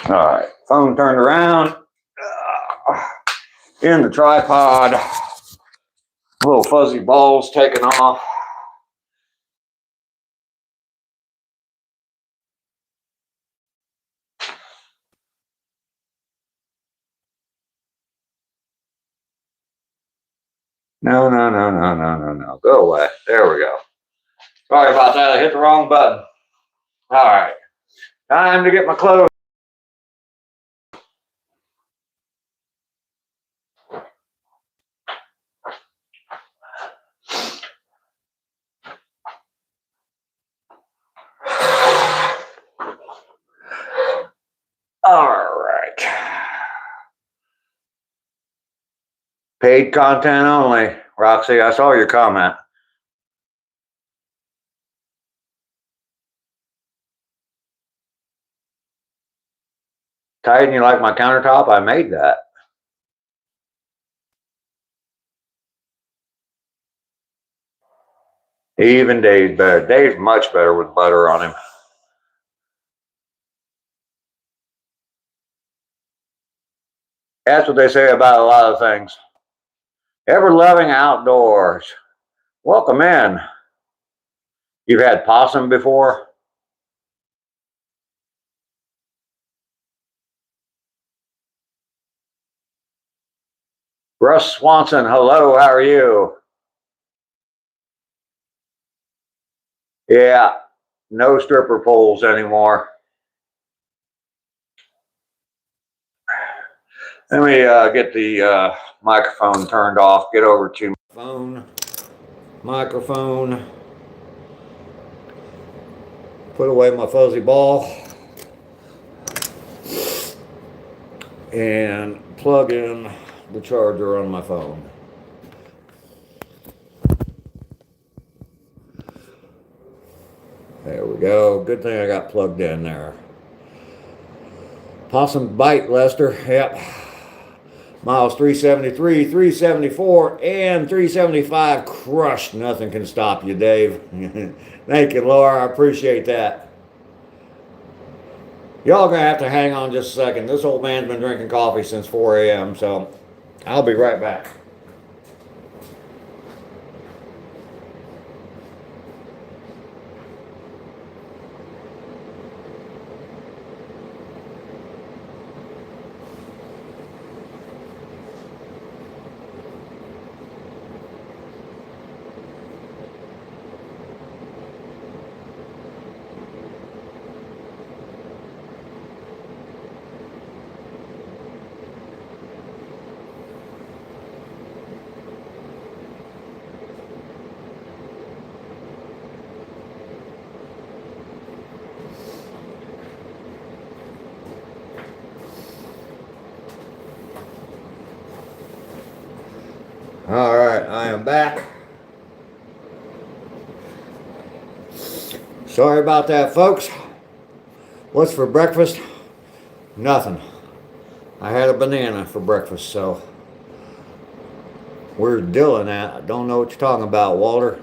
All right, phone turned around. In the tripod. Little fuzzy balls taken off. No. Go away. There we go. Sorry about that. I hit the wrong button. All right. Time to get my clothes. All right. Paid content only. Roxy, I saw your comment. Titan, you like my countertop? I made that. Even Dave's better. Dave's much better with butter on him. That's what they say about a lot of things. Ever loving outdoors. Welcome in. You've had possum before? Russ Swanson, hello, how are you? Yeah, no stripper poles anymore. Let me get the microphone turned off. Get over to my phone, microphone. Put away my fuzzy ball. and plug in the charger on my phone. There we go. Good thing I got plugged in there. Possum bite, Lester. Yep. Miles 373, 374, and 375 crushed. Nothing can stop you, Dave. Thank you, Laura. I appreciate that. Y'all gonna have to hang on just a second. This old man's been drinking coffee since 4 a.m., so I'll be right back. All right, I am back. Sorry about that, folks. What's for breakfast? Nothing. I had a banana for breakfast, so where's Dylan at? I don't know what you're talking about, Walter.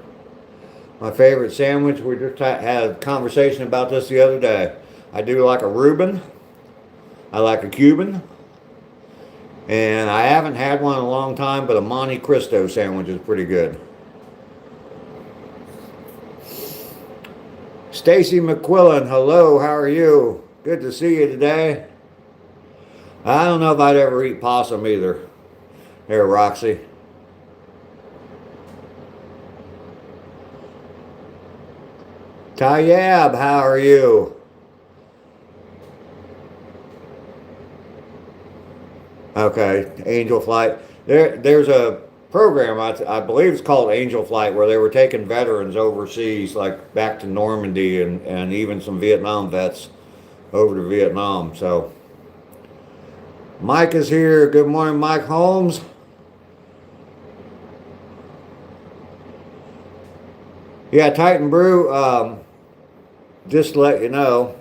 My favorite sandwich, we just had a conversation about this the other day. I do like a Reuben. I like a Cuban. And I haven't had one in a long time, but a Monte Cristo sandwich is pretty good. Stacy McQuillan, hello, how are you? Good to see you today. I don't know if I'd ever eat possum either. Here, Roxy. Tayyab, how are you? Okay, Angel Flight. There's a program, I believe it's called Angel Flight, where they were taking veterans overseas, like back to Normandy and even some Vietnam vets over to Vietnam. So Mike is here. Good morning, Mike Holmes. Yeah, Titan Brew, just to let you know.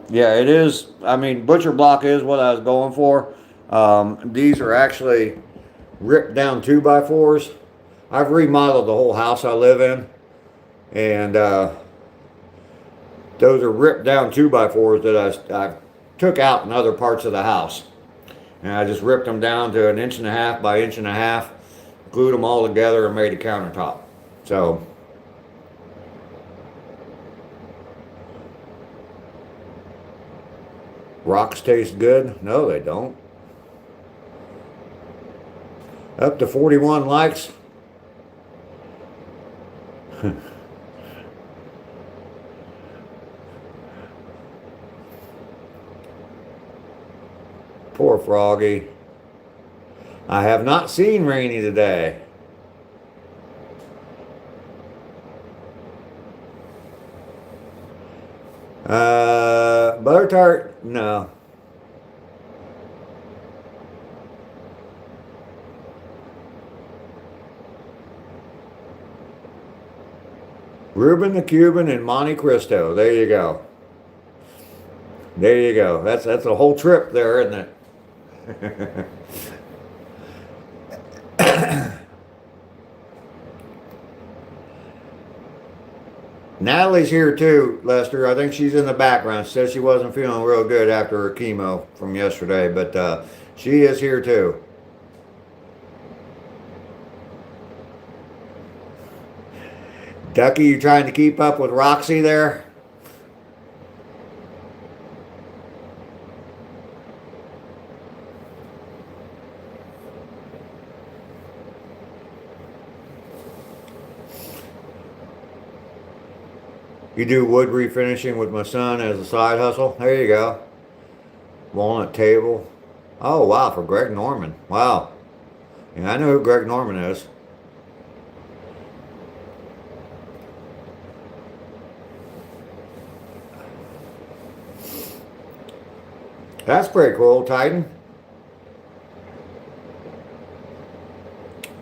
Yeah, it is. I mean, Butcher Block is what I was going for. These are actually ripped down 2x4s. I've remodeled the whole house I live in, and those are ripped down 2x4s that I took out in other parts of the house. And I just ripped them down to 1.5 inches by 1.5 inches, glued them all together, and made a countertop. So rocks taste good? No, they don't. Up to 41 likes. Poor Froggy. I have not seen Rainy today. Butter tart? No. Reuben the Cuban and Monte Cristo. There you go. There you go. That's a whole trip there, isn't it? Natalie's here too, Lester. I think she's in the background. She said she wasn't feeling real good after her chemo from yesterday, but she is here too. Ducky, you trying to keep up with Roxy there? You do wood refinishing with my son as a side hustle? There you go. Walnut table. Oh, wow, for Greg Norman. Wow. Yeah, I know who Greg Norman is. That's pretty cool, Titan.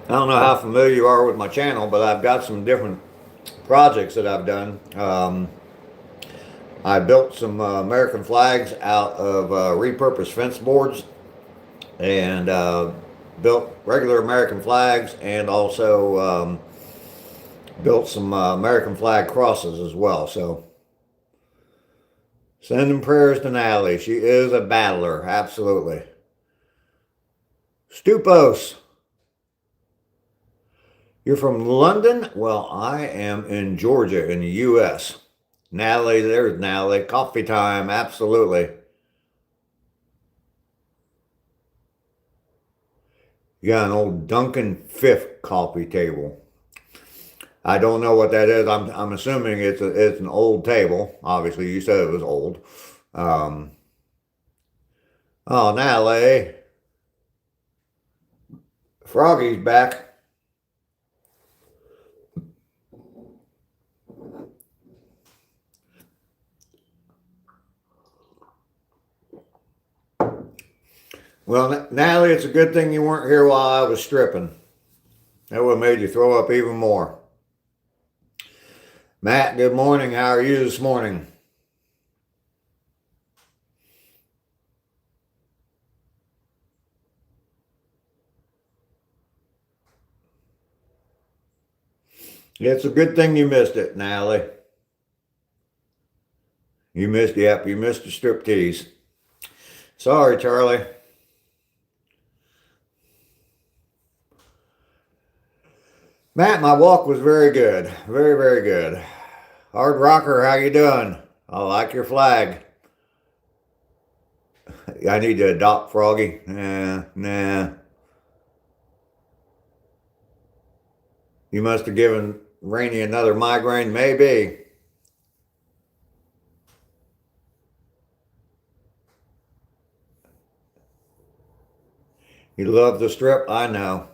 I don't know how familiar you are with my channel, but I've got some different projects that I've done. I built some American flags out of repurposed fence boards, and built regular American flags, and also built some American flag crosses as well. So sending prayers to Natalie. She is a battler, absolutely. Stupos. You're from London? Well, I am in Georgia in the U.S. Natalie, there's Natalie. Coffee time, absolutely. You got an old Duncan Fifth coffee table. I don't know what that is. I'm assuming it's an old table. Obviously, you said it was old. Oh, Natalie. Froggy's back. Well, Natalie, it's a good thing you weren't here while I was stripping. That would have made you throw up even more. Matt, good morning. How are you this morning? It's a good thing you missed it, Natalie. You missed the striptease. Sorry, Charlie. Matt, my walk was very good. Very, very good. Hard Rocker, how you doing? I like your flag. I need to adopt Froggy. Nah. You must have given Rainey another migraine, maybe. You love the strip? I know.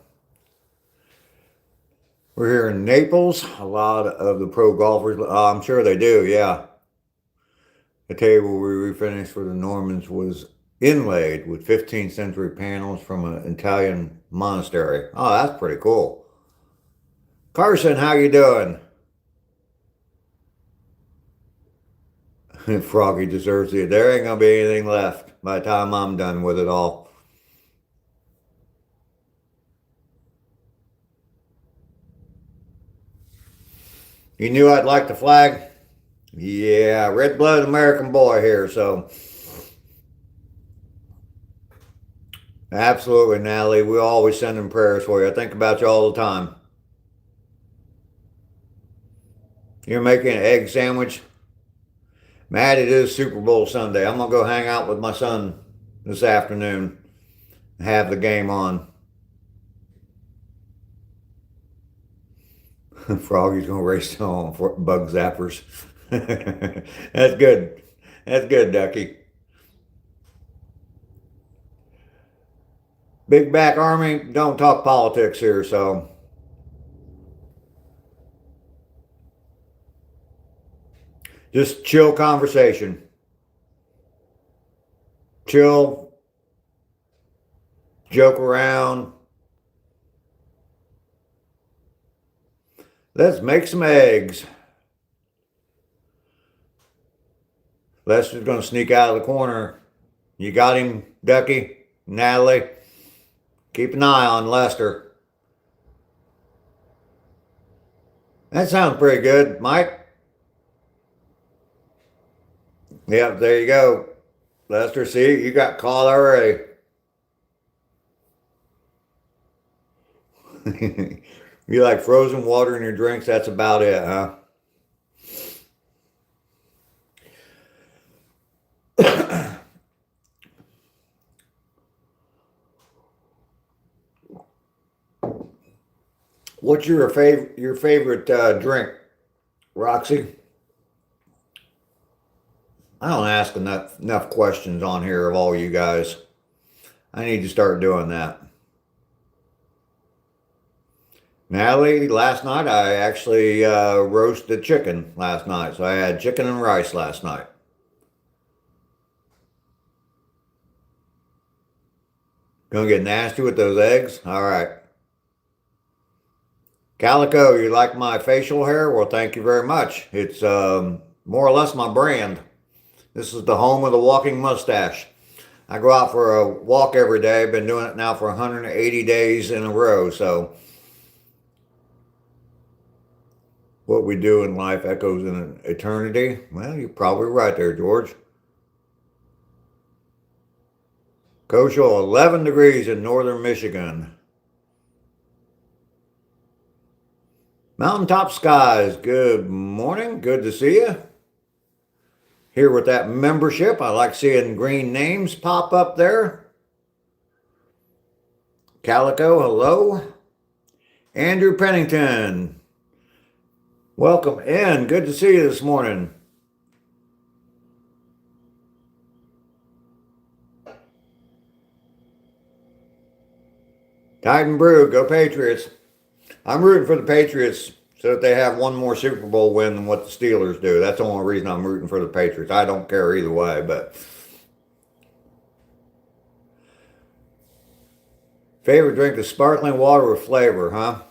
We're here in Naples. A lot of the pro golfers, I'm sure they do, yeah. The table we refinished for the Normans was inlaid with 15th century panels from an Italian monastery. Oh, that's pretty cool. Carson, how you doing? Froggy deserves it. There ain't gonna be anything left by the time I'm done with it all. You knew I'd like the flag? Yeah, red-blooded American boy here, so. Absolutely, Natalie. We always send them prayers for you. I think about you all the time. You're making an egg sandwich? Matt, it is Super Bowl Sunday. I'm going to go hang out with my son this afternoon and have the game on. Froggy's going to race home for bug zappers. That's good. That's good, Ducky. Big Back Army, don't talk politics here, so. Just chill conversation. Chill. Joke around. Let's make some eggs. Lester's going to sneak out of the corner. You got him, Ducky? Natalie? Keep an eye on Lester. That sounds pretty good, Mike. Yep, there you go. Lester, see, you got caught already. You like frozen water in your drinks, that's about it, huh? What's your favorite drink, Roxy? I don't ask enough questions on here of all you guys. I need to start doing that. Natalie, last night I actually roasted chicken last night. So I had chicken and rice last night. Gonna get nasty with those eggs? All right. Calico, you like my facial hair? Well, thank you very much. It's more or less my brand. This is the home of the walking mustache. I go out for a walk every day. I've been doing it now for 180 days in a row. So what we do in life echoes in an eternity. Well, you're probably right there, George. Coastal 11 degrees in northern Michigan. Mountaintop skies, good morning. Good to see you. Here with that membership, I like seeing green names pop up there. Calico, hello. Andrew Pennington, welcome in. Good to see you this morning. Titan Brew, go Patriots. I'm rooting for the Patriots so that they have one more Super Bowl win than what the Steelers do. That's the only reason I'm rooting for the Patriots. I don't care either way, but favorite drink is sparkling water with flavor, huh?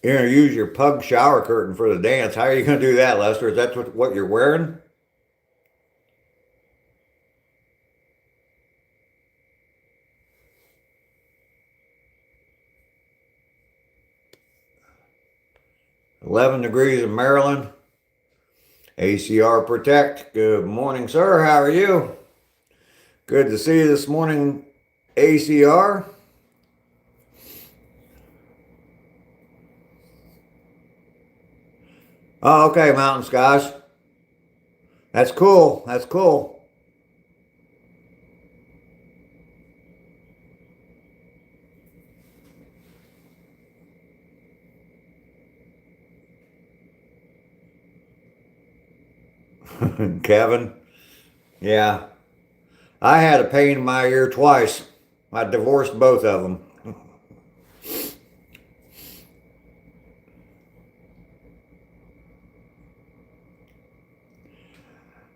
You're going to use your pug shower curtain for the dance. How are you going to do that, Lester? Is that what you're wearing? $11 degrees in Maryland. ACR Protect. Good morning, sir. How are you? Good to see you this morning, ACR. Oh, okay, Mountain Skies. That's cool. That's cool. Kevin. Yeah. I had a pain in my ear twice. I divorced both of them.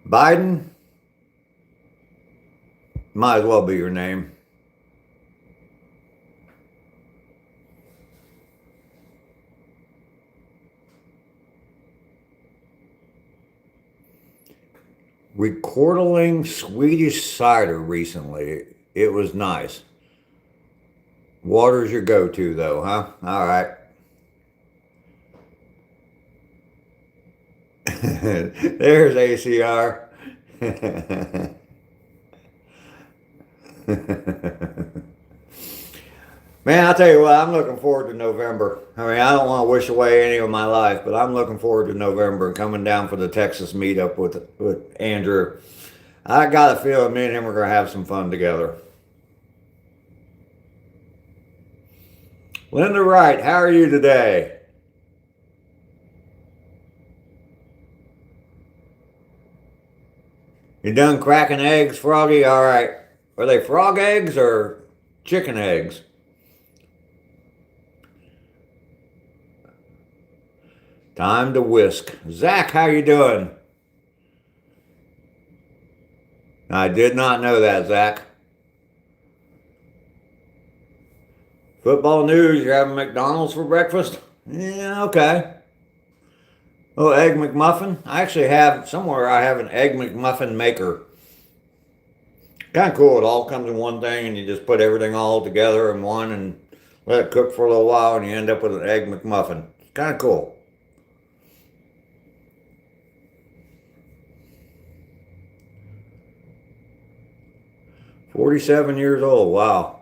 Biden. Might as well be your name. Recording Swedish cider recently. It was nice. Water's your go-to though, huh? All right. There's ACR. Man, I'll tell you what, I'm looking forward to November. I mean, I don't want to wish away any of my life, but I'm looking forward to November, coming down for the Texas meetup with Andrew. I got a feeling me and him are going to have some fun together. Linda Wright, how are you today? You done cracking eggs, Froggy? All right. Are they frog eggs or chicken eggs? Time to whisk. Zach, how you doing? I did not know that, Zach. Football news, you're having McDonald's for breakfast? Yeah, okay. Oh, egg McMuffin? I actually have, somewhere I have an egg McMuffin maker. Kind of cool. It all comes in one thing and you just put everything all together in one and let it cook for a little while and you end up with an egg McMuffin. It's kind of cool. 47 years old. Wow.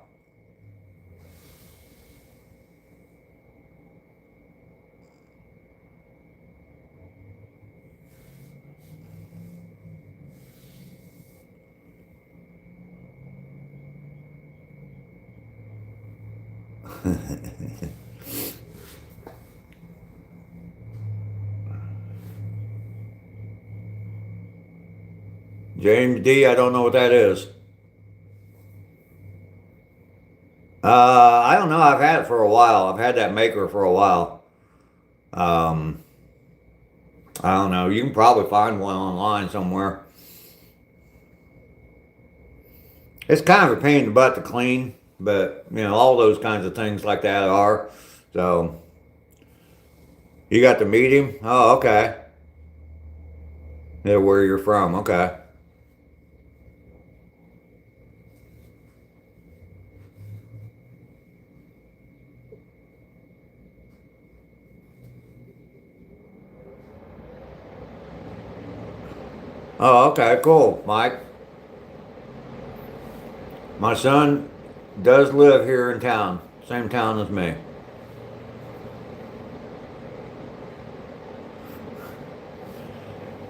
James D, I don't know what that is. I don't know. I've had it for a while. I've had that maker for a while. Um, I don't know. You can probably find one online somewhere. It's kind of a pain in the butt to clean, but you know, all those kinds of things like that are. So you got to meet him? Oh, okay. Yeah, where you're from, okay. Oh, okay, cool, Mike. My son does live here in town, same town as me.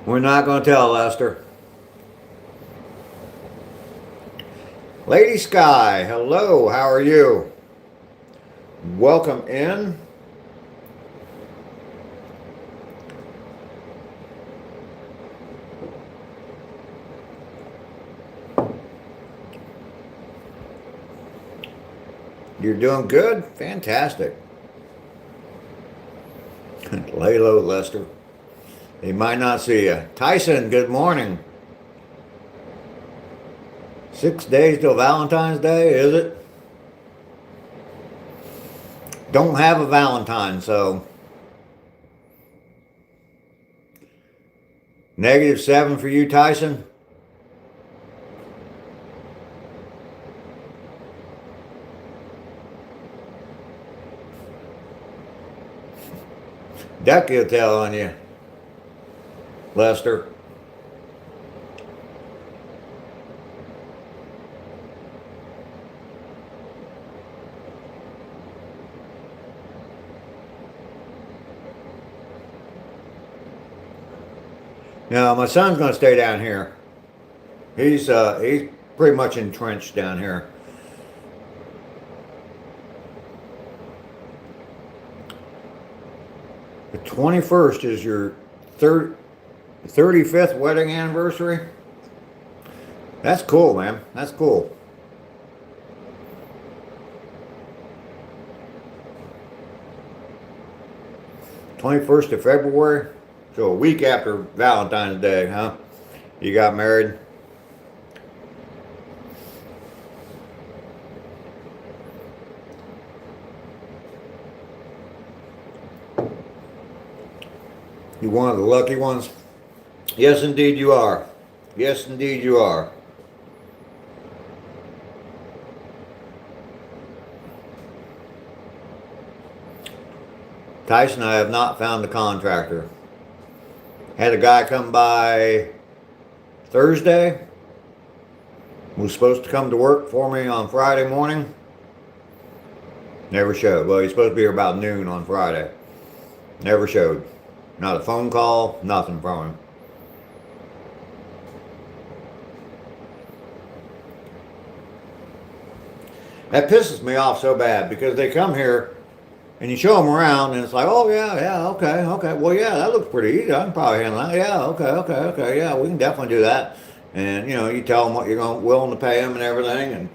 We're not going to tell Lester. Lady Sky, hello, how are you? Welcome in. You're doing good? Fantastic. Lay low, Lester. He might not see you. Tyson, good morning. 6 days till Valentine's Day, is it? Don't have a Valentine, so. -7 for you, Tyson? Ducky will tell on you, Lester. No, my son's going to stay down here. He's pretty much entrenched down here. The 21st is your 35th wedding anniversary. That's cool, man. That's cool. '21st of February. So a week after Valentine's Day, huh? You got married? You're one of the lucky ones? Yes, indeed you are. Yes, indeed you are. Tyson, I have not found a contractor. Had a guy come by Thursday. Was supposed to come to work for me on Friday morning. Never showed. Well, he's supposed to be here about noon on Friday. Never showed. Not a phone call, nothing from him. That pisses me off so bad because they come here and you show them around and it's like, oh yeah, okay. Well, yeah, that looks pretty easy. I can probably handle that. Yeah, okay. Yeah, we can definitely do that. And you know, you tell them what you're willing to pay them and everything. And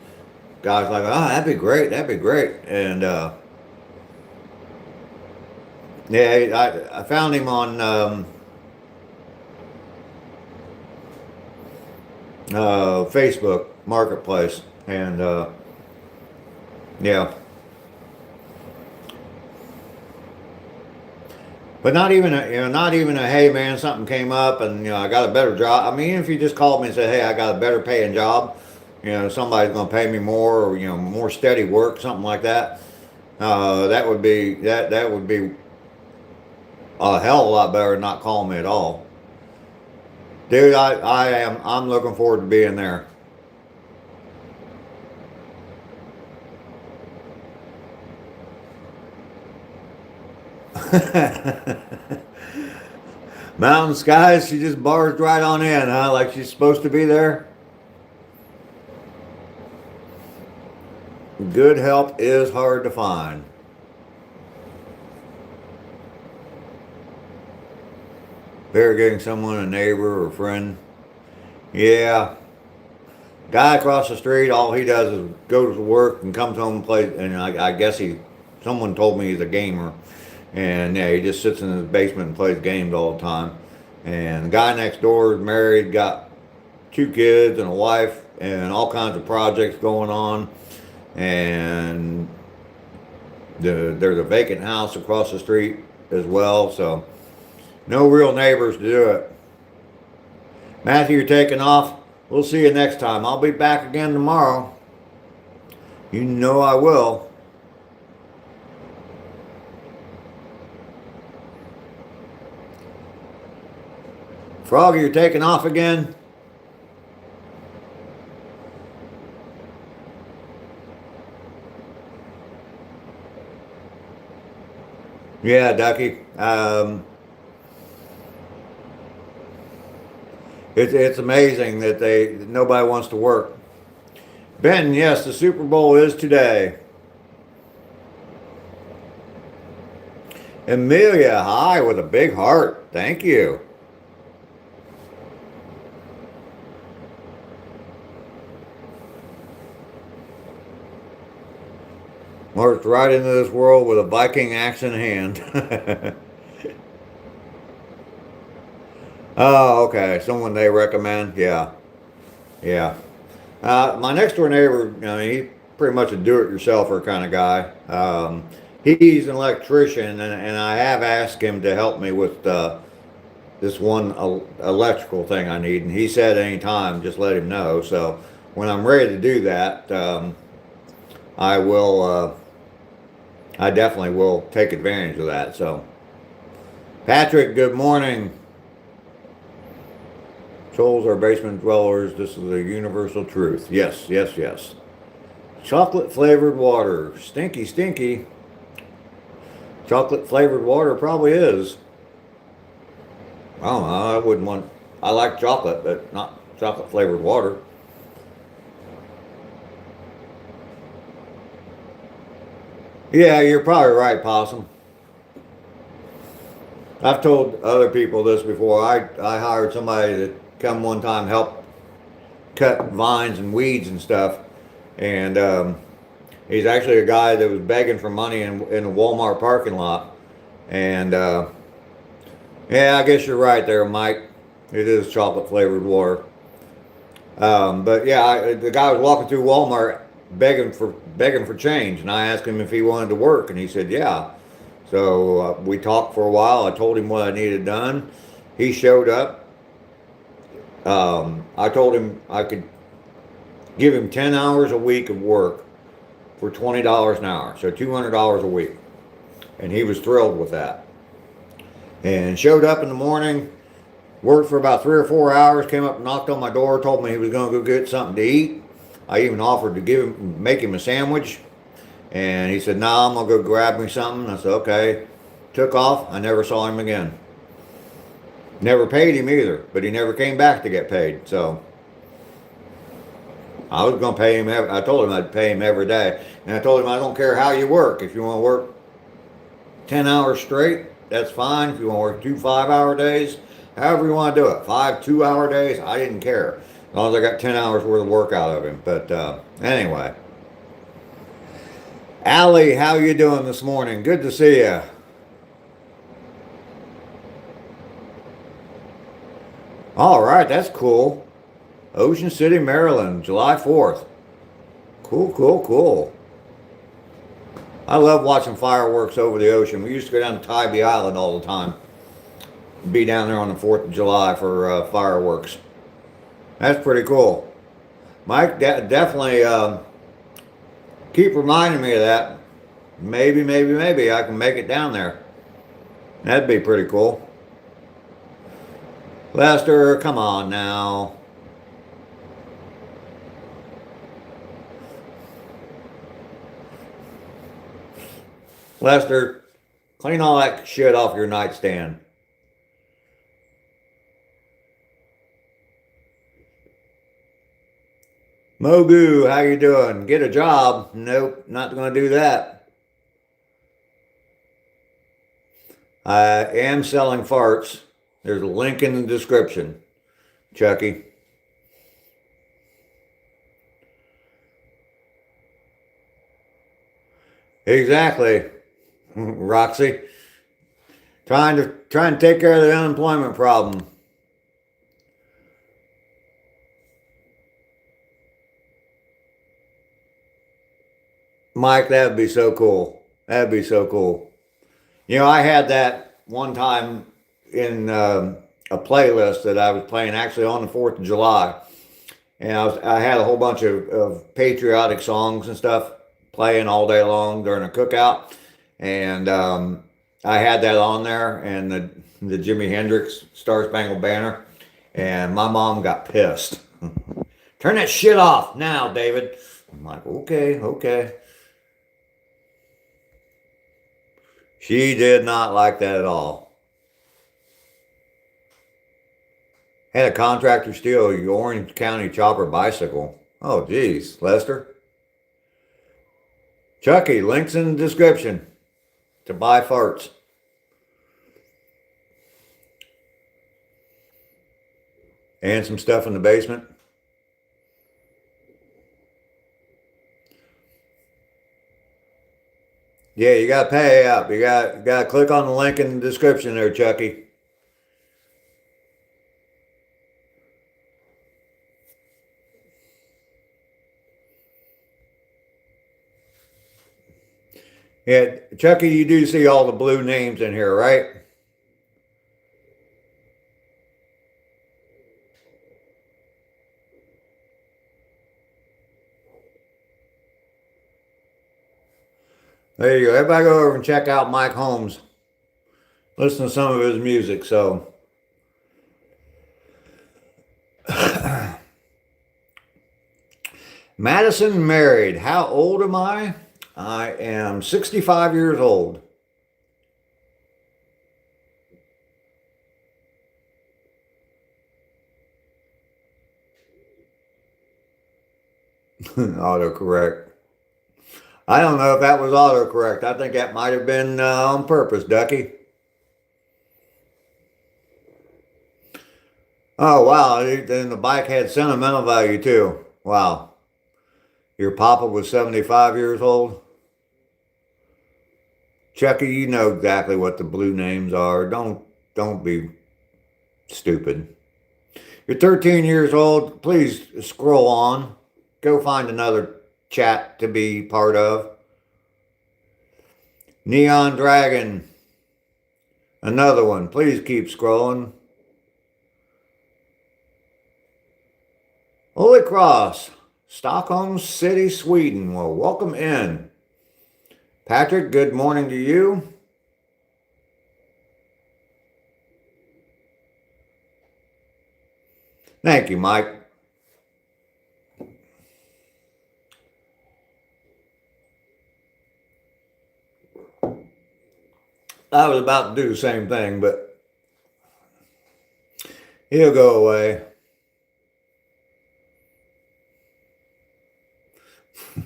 guys like, oh, that'd be great. And yeah, I found him on Facebook Marketplace, and yeah. But not even a hey man, something came up and you know I got a better job. I mean, if you just called me and said, hey, I got a better paying job, you know, somebody's going to pay me more, or you know, more steady work, something like that. That would be a hell of a lot better than not calling me at all. Dude, I'm looking forward to being there. Mountain skies, she just barged right on in, huh? Like she's supposed to be there. Good help is hard to find. Better getting someone, a neighbor or a friend. Yeah. Guy across the street, all he does is go to work and comes home and plays. And I guess someone told me he's a gamer. And yeah, he just sits in his basement and plays games all the time. And the guy next door is married, got 2 kids and a wife, and all kinds of projects going on. And there's a vacant house across the street as well, so no real neighbors to do it. Matthew, you're taking off. We'll see you next time. I'll be back again tomorrow. You know I will. Froggy, you're taking off again? Yeah, Ducky. It's amazing that nobody wants to work. Ben, yes, the Super Bowl is today. Amelia, hi, with a big heart. Thank you. Marched right into this world with a Viking axe in hand. Oh, okay. Someone they recommend. Yeah. Yeah. My next door neighbor, he's pretty much a do-it-yourselfer kind of guy. He's an electrician, and I have asked him to help me with this one electrical thing I need. And he said anytime, just let him know. So when I'm ready to do that, I will. I definitely will take advantage of that. So, Patrick, good morning. Trolls are basement dwellers. This is the universal truth. Yes, yes, yes. Chocolate flavored water. Stinky, stinky. Chocolate flavored water probably is. I don't know. I wouldn't want. I like chocolate, but not chocolate flavored water. Yeah, you're probably right, Possum. I've told other people this before. I hired somebody to come one time help cut vines and weeds and stuff, and he's actually a guy that was begging for money in a Walmart parking lot. And yeah, I guess you're right there, Mike. It is chocolate flavored water. But yeah, the guy was walking through Walmart begging for change, and I asked him if he wanted to work, and he said yeah. So we talked for a while. I told him what I needed done. He showed up. I told him I could give him 10 hours a week of work for $20 an hour, so $200 a week, and he was thrilled with that. And showed up in the morning, worked for about 3 or 4 hours, came up and knocked on my door, told me he was going to go get something to eat. I even offered to make him a sandwich, and he said, "Nah, I'm gonna go grab me something." I said, "Okay." Took off. I never saw him again. Never paid him either, but he never came back to get paid. So I was gonna pay him. I told him I'd pay him every day, and I told him I don't care how you work. If you want to work 10 hours straight, that's fine. If you want to work 2 5-hour days, however you want to do it, 5 2-hour days, I didn't care. As long as I got 10 hours worth of work out of him. But anyway. Allie, how you doing this morning? Good to see you. All right, that's cool. Ocean City, Maryland, July 4th. Cool, cool, cool. I love watching fireworks over the ocean. We used to go down to Tybee Island all the time. Be down there on the 4th of July for fireworks. That's pretty cool. Mike, definitely keep reminding me of that. Maybe I can make it down there. That'd be pretty cool. Lester, come on now. Lester, clean all that shit off your nightstand. Mogu, how you doing? Get a job? Nope, not going to do that. I am selling farts. There's a link in the description, Chucky. Exactly, Roxy. Trying to take care of the unemployment problem. Mike, that would be so cool. That'd be so cool. You know, I had that one time in a playlist that I was playing actually on the 4th of July. And I had a whole bunch of patriotic songs and stuff playing all day long during a cookout. And I had that on there and the Jimi Hendrix Star Spangled Banner. And my mom got pissed. Turn that shit off now, David. I'm like, okay, okay. She did not like that at all. Had a contractor steal a Orange County chopper bicycle. Oh, geez, Lester. Chucky, links in the description to buy farts. And some stuff in the basement. Yeah, you gotta pay up. You gotta click on the link in the description there, Chucky. Yeah, Chucky, you do see all the blue names in here, right? There you go. Everybody go over and check out Mike Holmes. Listen to some of his music, so. Madison married. How old am I? I am 65 years old. Autocorrect. I don't know if that was autocorrect. I think that might have been on purpose, Ducky. Oh, wow. Then the bike had sentimental value, too. Wow. Your papa was 75 years old? Chucky, you know exactly what the blue names are. Don't be stupid. You're 13 years old. Please scroll on. Go find another chat to be part of. Neon Dragon. Another one. Please keep scrolling. Holy Cross. Stockholm City, Sweden. Well, welcome in. Patrick, good morning to you. Thank you, Mike. I was about to do the same thing, but he'll go away.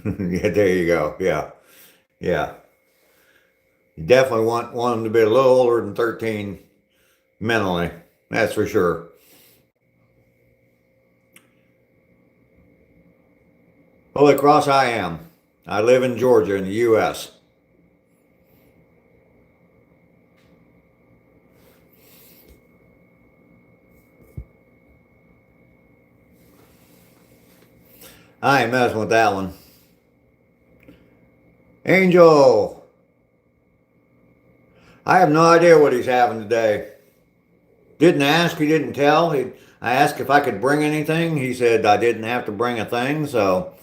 Yeah, there you go. Yeah. Yeah. You definitely want them to be a little older than 13 mentally. That's for sure. Holy Cross, I am. I live in Georgia in the U.S. I ain't messing with that one. Angel. I have no idea what he's having today. Didn't ask, he didn't tell. I asked if I could bring anything. He said I didn't have to bring a thing, so.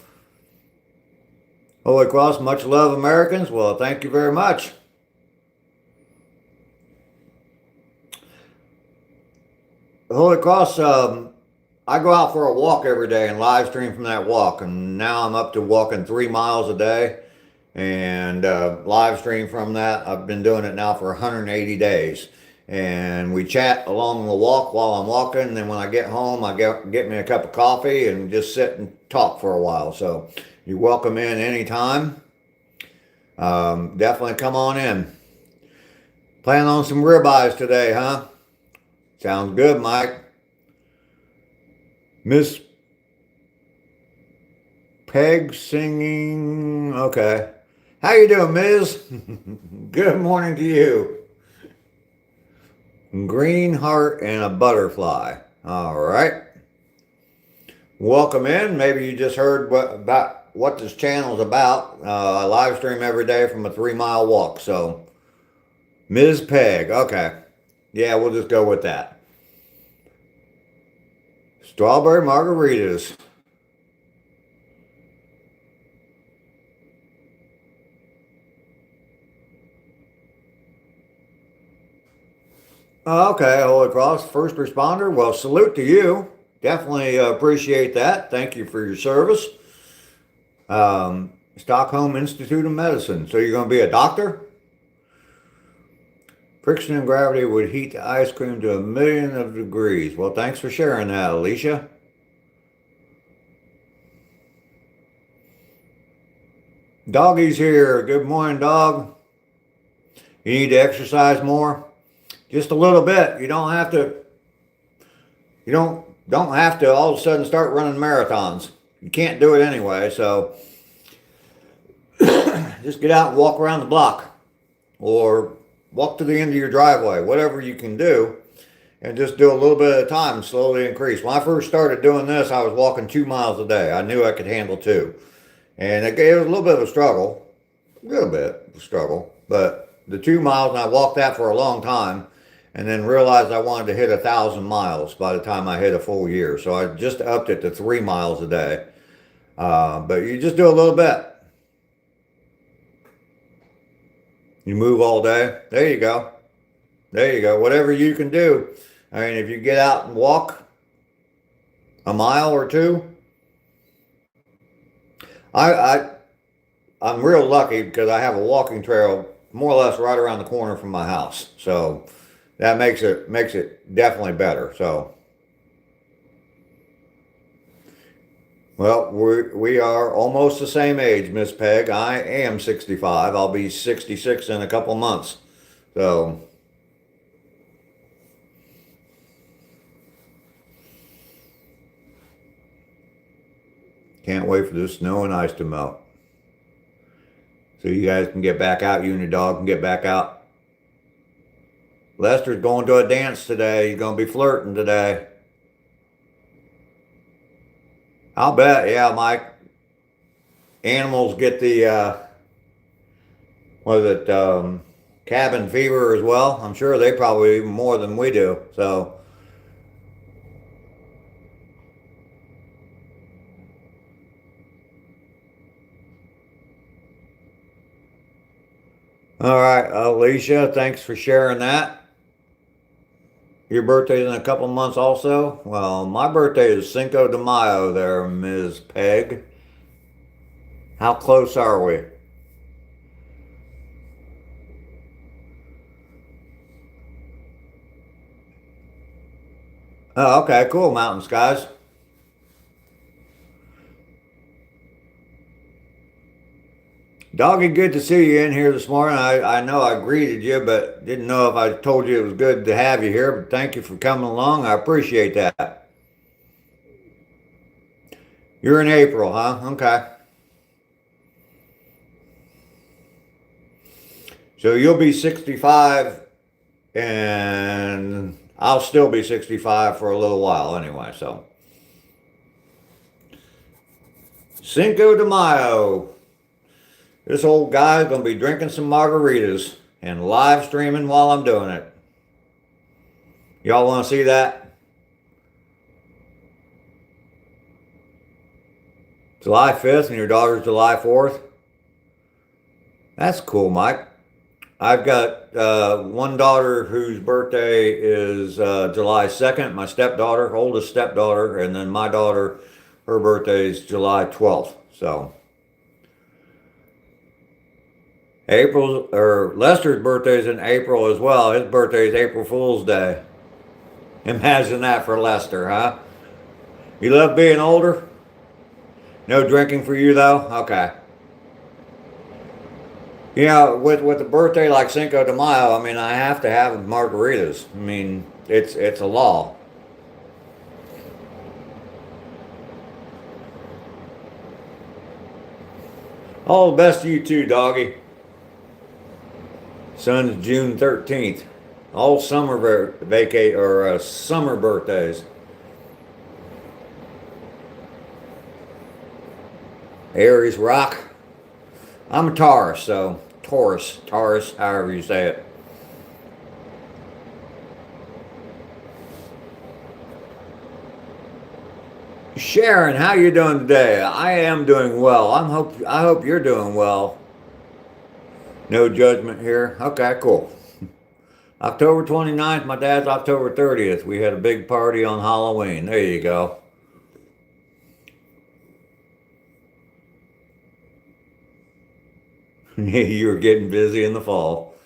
Holy Cross, much love, Americans. Well, thank you very much. Holy Cross, I go out for a walk every day and live stream from that walk, and now I'm up to walking 3 miles a day and live stream from that. I've been doing it now for 180 days, and we chat along the walk while I'm walking, and then when I get home, I get me a cup of coffee and just sit and talk for a while. So you're welcome in anytime. Definitely come on in. Plan on some ribeyes today, huh? Sounds good, Mike. Miss Peg singing. Okay. How you doing, Miss? Good morning to you. Green heart and a butterfly. All right. Welcome in. Maybe you just heard what this channel is about. I live stream every day from a 3-mile walk. So, Ms. Peg. Okay. Yeah, we'll just go with that. Strawberry margaritas. Okay, Holy Cross first responder. Well, salute to you. Definitely appreciate that. Thank you for your service. Stockholm Institute of Medicine. So you're going to be a doctor? Friction and gravity would heat the ice cream to 1,000,000 of degrees. Well, thanks for sharing that, Alicia. Doggy's here. Good morning, dog. You need to exercise more? Just a little bit. You don't have to. You don't have to all of a sudden start running marathons. You can't do it anyway. So just get out and walk around the block, or walk to the end of your driveway. Whatever you can do, and just do a little bit at a time and slowly increase. When I first started doing this, I was walking 2 miles a day. I knew I could handle 2, and it was a little bit of a struggle, but the 2 miles, and I walked that for a long time. And then realized I wanted to hit 1,000 miles by the time I hit a full year. So I just upped it to 3 miles a day. But you just do a little bit. You move all day. There you go. There you go. Whatever you can do. I mean, if you get out and walk a mile or 2. I'm real lucky because I have a walking trail more or less right around the corner from my house. So that makes it definitely better. So, well, we are almost the same age, Miss Peg. I am 65. I'll be 66 in a couple months. So, can't wait for the snow and ice to melt. So you guys can get back out. You and your dog can get back out. Lester's going to a dance today. He's going to be flirting today. I'll bet. Yeah, Mike. Animals get the, cabin fever as well. I'm sure they probably even more than we do. So, all right, Alicia, thanks for sharing that. Your birthday's in a couple months also? Well, my birthday is Cinco de Mayo there, Ms. Peg. How close are we? Oh, okay, cool, mountain skies. Doggy, good to see you in here this morning. I know I greeted you, but didn't know if I told you it was good to have you here. But thank you for coming along. I appreciate that. You're in April, huh? Okay. So you'll be 65, and I'll still be 65 for a little while anyway. So, Cinco de Mayo. This old guy's going to be drinking some margaritas and live streaming while I'm doing it. Y'all want to see that? July 5th and your daughter's July 4th? That's cool, Mike. I've got one daughter whose birthday is July 2nd, my stepdaughter, oldest stepdaughter, and then my daughter, her birthday is July 12th. So Lester's birthday is in April as well. His birthday is April Fool's Day. Imagine that for Lester, huh? You love being older? No drinking for you though? Okay. You know, with a birthday like Cinco de Mayo, I mean, I have to have margaritas. I mean, it's a law. All the best to you too, doggy. Son's June 13th. All summer summer birthdays. Aries rock. I'm a Taurus, so Taurus, however you say it. Sharon, how you doing today? I am doing well. I hope you're doing well. No judgment here. Okay, cool. October 29th, my dad's October 30th. We had a big party on Halloween. There you go. You were getting busy in the fall.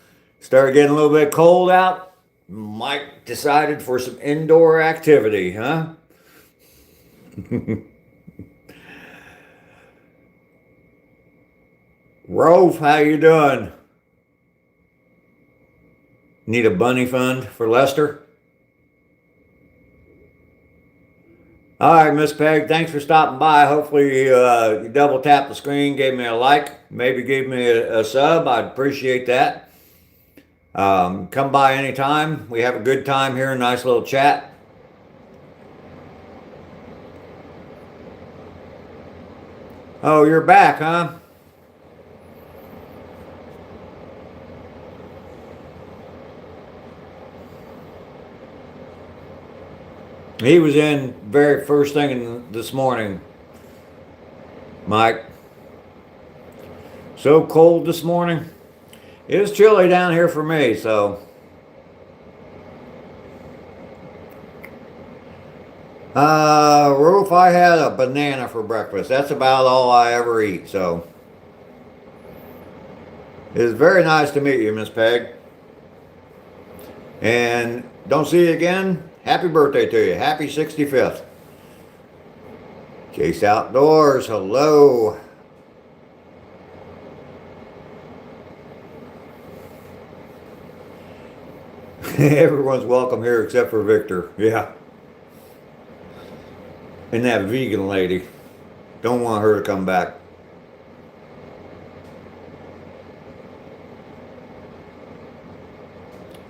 Started getting a little bit cold out. Mike decided for some indoor activity, huh? Rolf, how you doing? Need a bunny fund for Lester? All right, Miss Peg, thanks for stopping by. Hopefully you double tapped the screen, gave me a like, maybe gave me a sub. I'd appreciate that. Come by anytime. We have a good time here, a nice little chat. Oh, you're back, huh? He was in very first thing this morning, Mike. So cold this morning. It was chilly down here for me, so. Roof, I had a banana for breakfast. That's about all I ever eat, so. It was very nice to meet you, Miss Peg. And don't see you again. Happy birthday to you. Happy 65th. Chase Outdoors, hello. Everyone's welcome here except for Victor. Yeah. And that vegan lady. Don't want her to come back.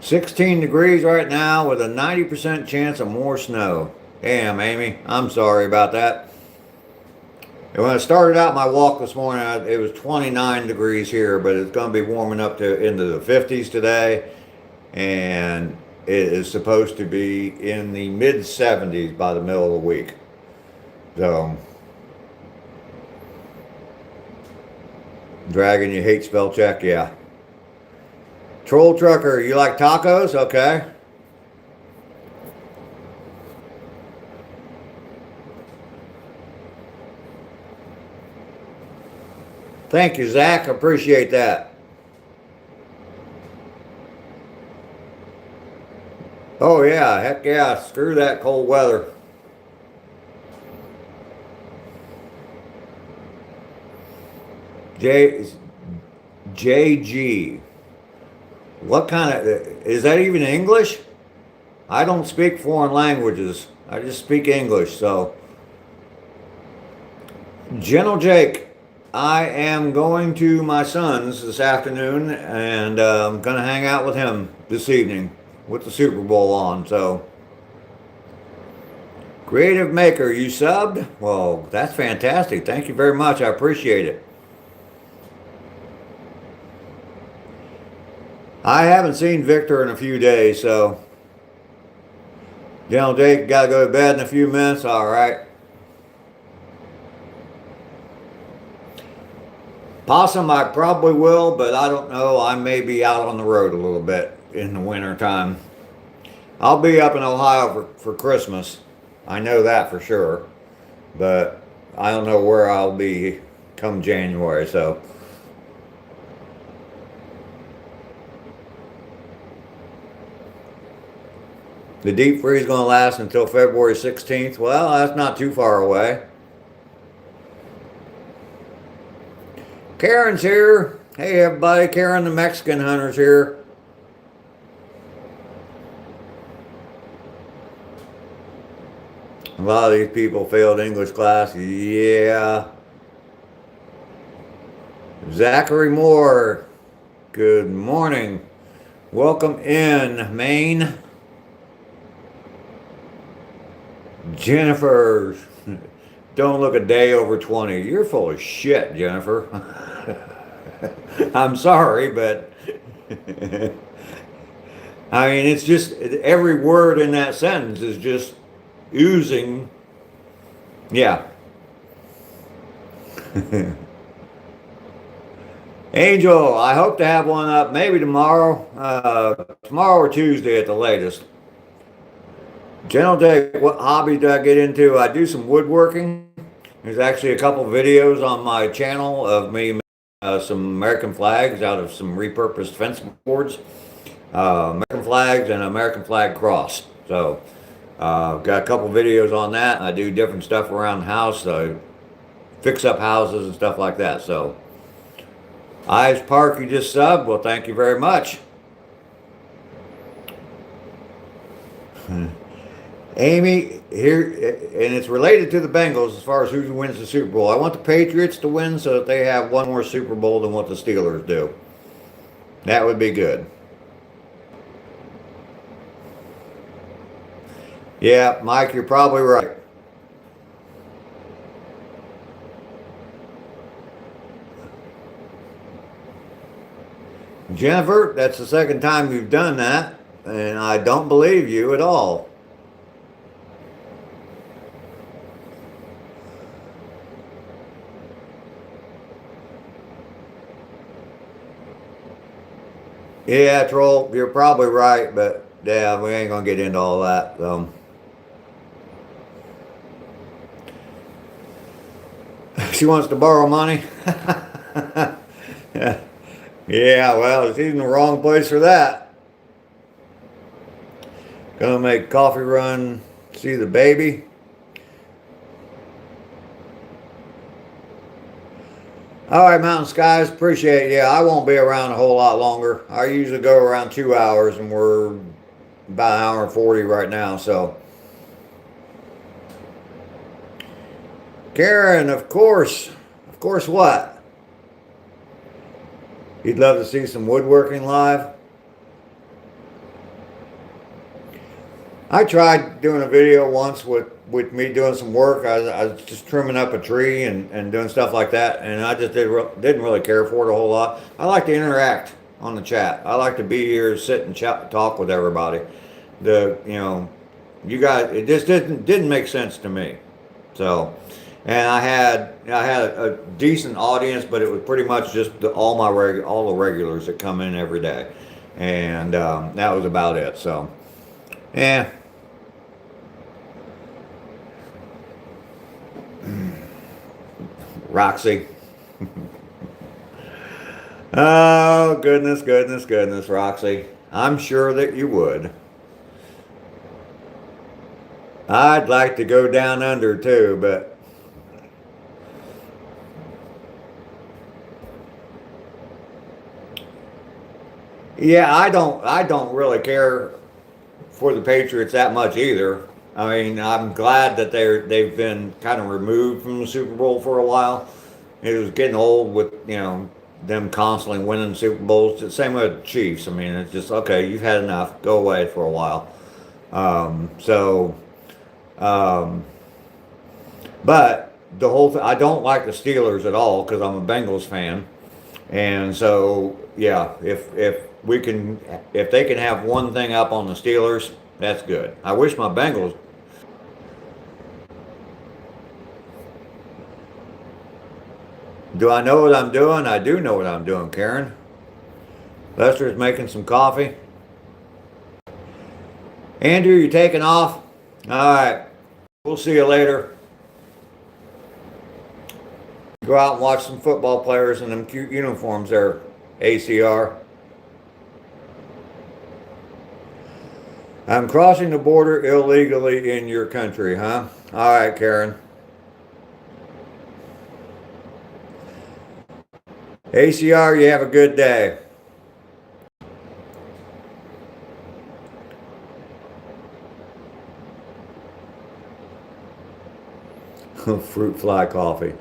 "16 degrees right now with a 90% chance of more snow." Damn, Amy. I'm sorry about that. And when I started out my walk this morning, it was 29 degrees here, but it's going to be warming up to into the 50s today. And it is supposed to be in the mid 70s by the middle of the week. So, Dragon, you hate spell check? Yeah. Troll Trucker, you like tacos? Okay. Thank you, Zach. Appreciate that. Oh, yeah. Heck yeah. Screw that cold weather. JG. What kind of, is that even English? I don't speak foreign languages. I just speak English, so. Gentle Jake, I am going to my son's this afternoon, and I'm going to hang out with him this evening with the Super Bowl on, so. Creative Maker, you subbed? Well, that's fantastic. Thank you very much. I appreciate it. I haven't seen Victor in a few days, so. Gentle Jake, got to go to bed in a few minutes. All right. Possum, I probably will, but I don't know. I may be out on the road a little bit in the winter time. I'll be up in Ohio for Christmas. I know that for sure. But I don't know where I'll be come January, so. The deep freeze is going to last until February 16th. Well, that's not too far away. Karen's here. Hey, everybody. Karen, the Mexican hunter's here. A lot of these people failed English class. Yeah. Zachary Moore. Good morning. Welcome in, Maine. Jennifer. Don't look a day over 20. You're full of shit, Jennifer. I'm sorry, but I mean, it's just every word in that sentence is just oozing. Yeah. Angel, I hope to have one up maybe tomorrow, tomorrow or Tuesday at the latest. General Day, what hobby do I get into? I do some woodworking. There's actually a couple videos on my channel of me making some American flags out of some repurposed fence boards, American flags and American flag cross. So, got a couple videos on that. I do different stuff around the house, fix up houses and stuff like that. So, Ives Park, you just subbed. Well, thank you very much. Amy, here, and it's related to the Bengals as far as who wins the Super Bowl. I want the Patriots to win so that they have one more Super Bowl than what the Steelers do. That would be good. Yeah, Mike, you're probably right. Jennifer, that's the second time you've done that, and I don't believe you at all. Yeah, Troll, you're probably right, but yeah, we ain't gonna get into all that. She wants to borrow money. Yeah. Yeah, well, she's in the wrong place for that. Gonna make coffee run, see the baby. All right, Mountain Skies, appreciate it. Yeah, I won't be around a whole lot longer. I usually go around 2 hours, and we're about an hour and 40 right now, so. Karen, of course. Of course what? You'd love to see some woodworking live? I tried doing a video once with me doing some work. I was just trimming up a tree and doing stuff like that, and I just didn't really care for it a whole lot. I like to interact on the chat. I like to be here, sit and chat, talk with everybody. You guys, it just didn't make sense to me. So, and I had a decent audience, but it was pretty much just all the regulars that come in every day, and that was about it. So, yeah. Roxy. Oh, goodness, Roxy. I'm sure that you would. I'd like to go down under too, but yeah, I don't really care for the Patriots that much either. I mean, I'm glad that they've been kind of removed from the Super Bowl for a while. It was getting old with them constantly winning Super Bowls. Same with the Chiefs. I mean, it's just okay. You've had enough. Go away for a while. So, um, but the whole thing, I don't like the Steelers at all because I'm a Bengals fan, and so yeah, if they can have one thing up on the Steelers, that's good. I wish my Bengals. Do I know what I'm doing? I do know what I'm doing, Karen. Lester's making some coffee. Andrew, you taking off? All right. We'll see you later. Go out and watch some football players in them cute uniforms there, ACR. I'm crossing the border illegally in your country, huh? All right, Karen. ACR, you have a good day. Fruit fly coffee.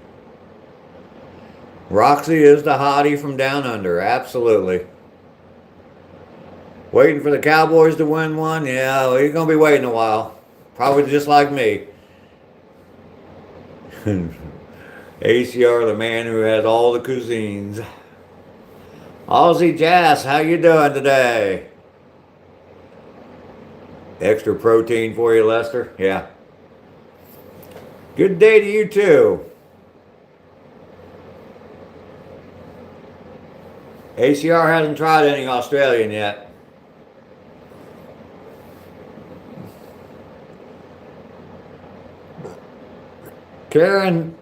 Roxy is the hottie from down under, absolutely. Waiting for the Cowboys to win one? Yeah, well, you're going to be waiting a while. Probably just like me. ACR, the man who has all the cuisines. Aussie Jazz, how you doing today? Extra protein for you, Lester? Yeah. Good day to you too. ACR hasn't tried any Australian yet. Karen,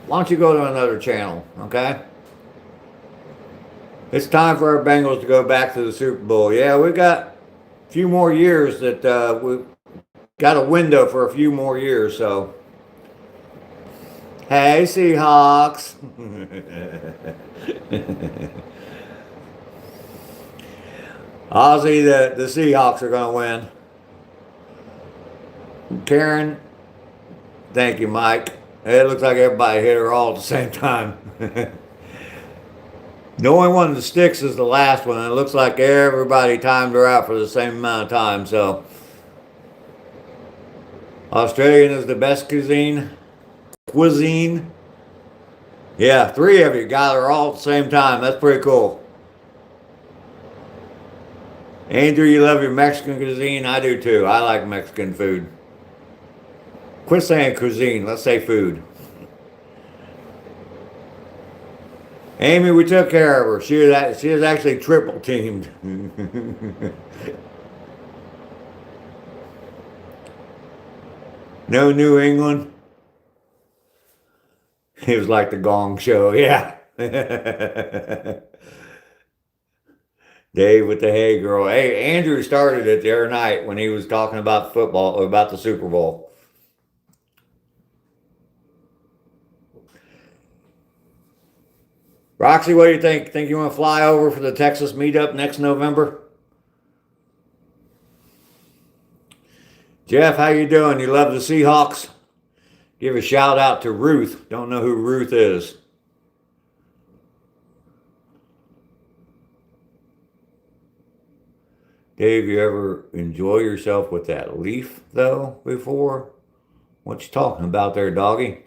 why don't you go to another channel, okay? It's time for our Bengals to go back to the Super Bowl. Yeah, we've got a few more years that we've got a window for a few more years, so. Hey, Seahawks. Ozzy, the Seahawks are going to win. Karen, thank you, Mike. It looks like everybody hit her all at the same time. The only one that sticks is the last one. It looks like everybody timed her out for the same amount of time. So, Australian is the best cuisine. Yeah, 3 of you got her all at the same time. That's pretty cool. Andrew, you love your Mexican cuisine? I do too. I like Mexican food. Quit saying cuisine. Let's say food. Amy, we took care of her. She was actually triple teamed. No New England. It was like the Gong Show, yeah. Dave with the Hey Girl. Hey, Andrew started it the other night when he was talking about football, about the Super Bowl. Roxy, what do you think? Think you want to fly over for the Texas meetup next November? Jeff, how you doing? You love the Seahawks? Give a shout out to Ruth. Don't know who Ruth is. Dave, you ever enjoy yourself with that leaf, though, before? What you talking about there, doggy?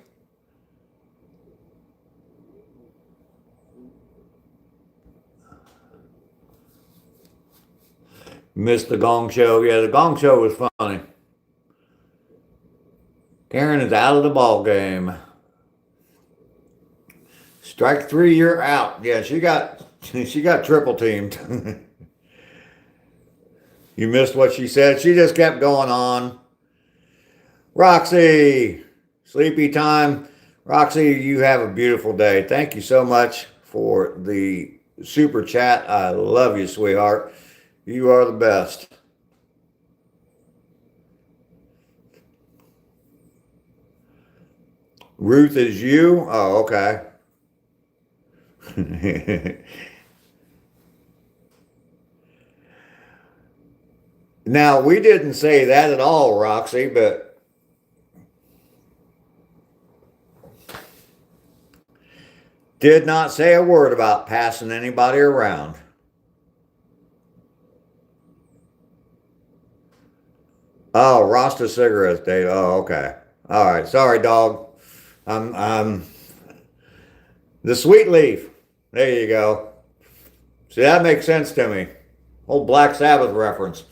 Missed the Gong Show. Yeah, the Gong Show was funny. Karen is out of the ball game. Strike 3, you're out. Yeah, she got triple teamed. You missed what she said. She just kept going on. Roxy, sleepy time. Roxy, you have a beautiful day. Thank you so much for the super chat. I love you, sweetheart. You are the best. Ruth is you? Oh, okay. Now, we didn't say that at all, Roxy, but did not say a word about passing anybody around. Oh, Rasta cigarettes, Dave. Oh, okay. All right. Sorry, dog. The sweet leaf. There you go. See, that makes sense to me. Old Black Sabbath reference.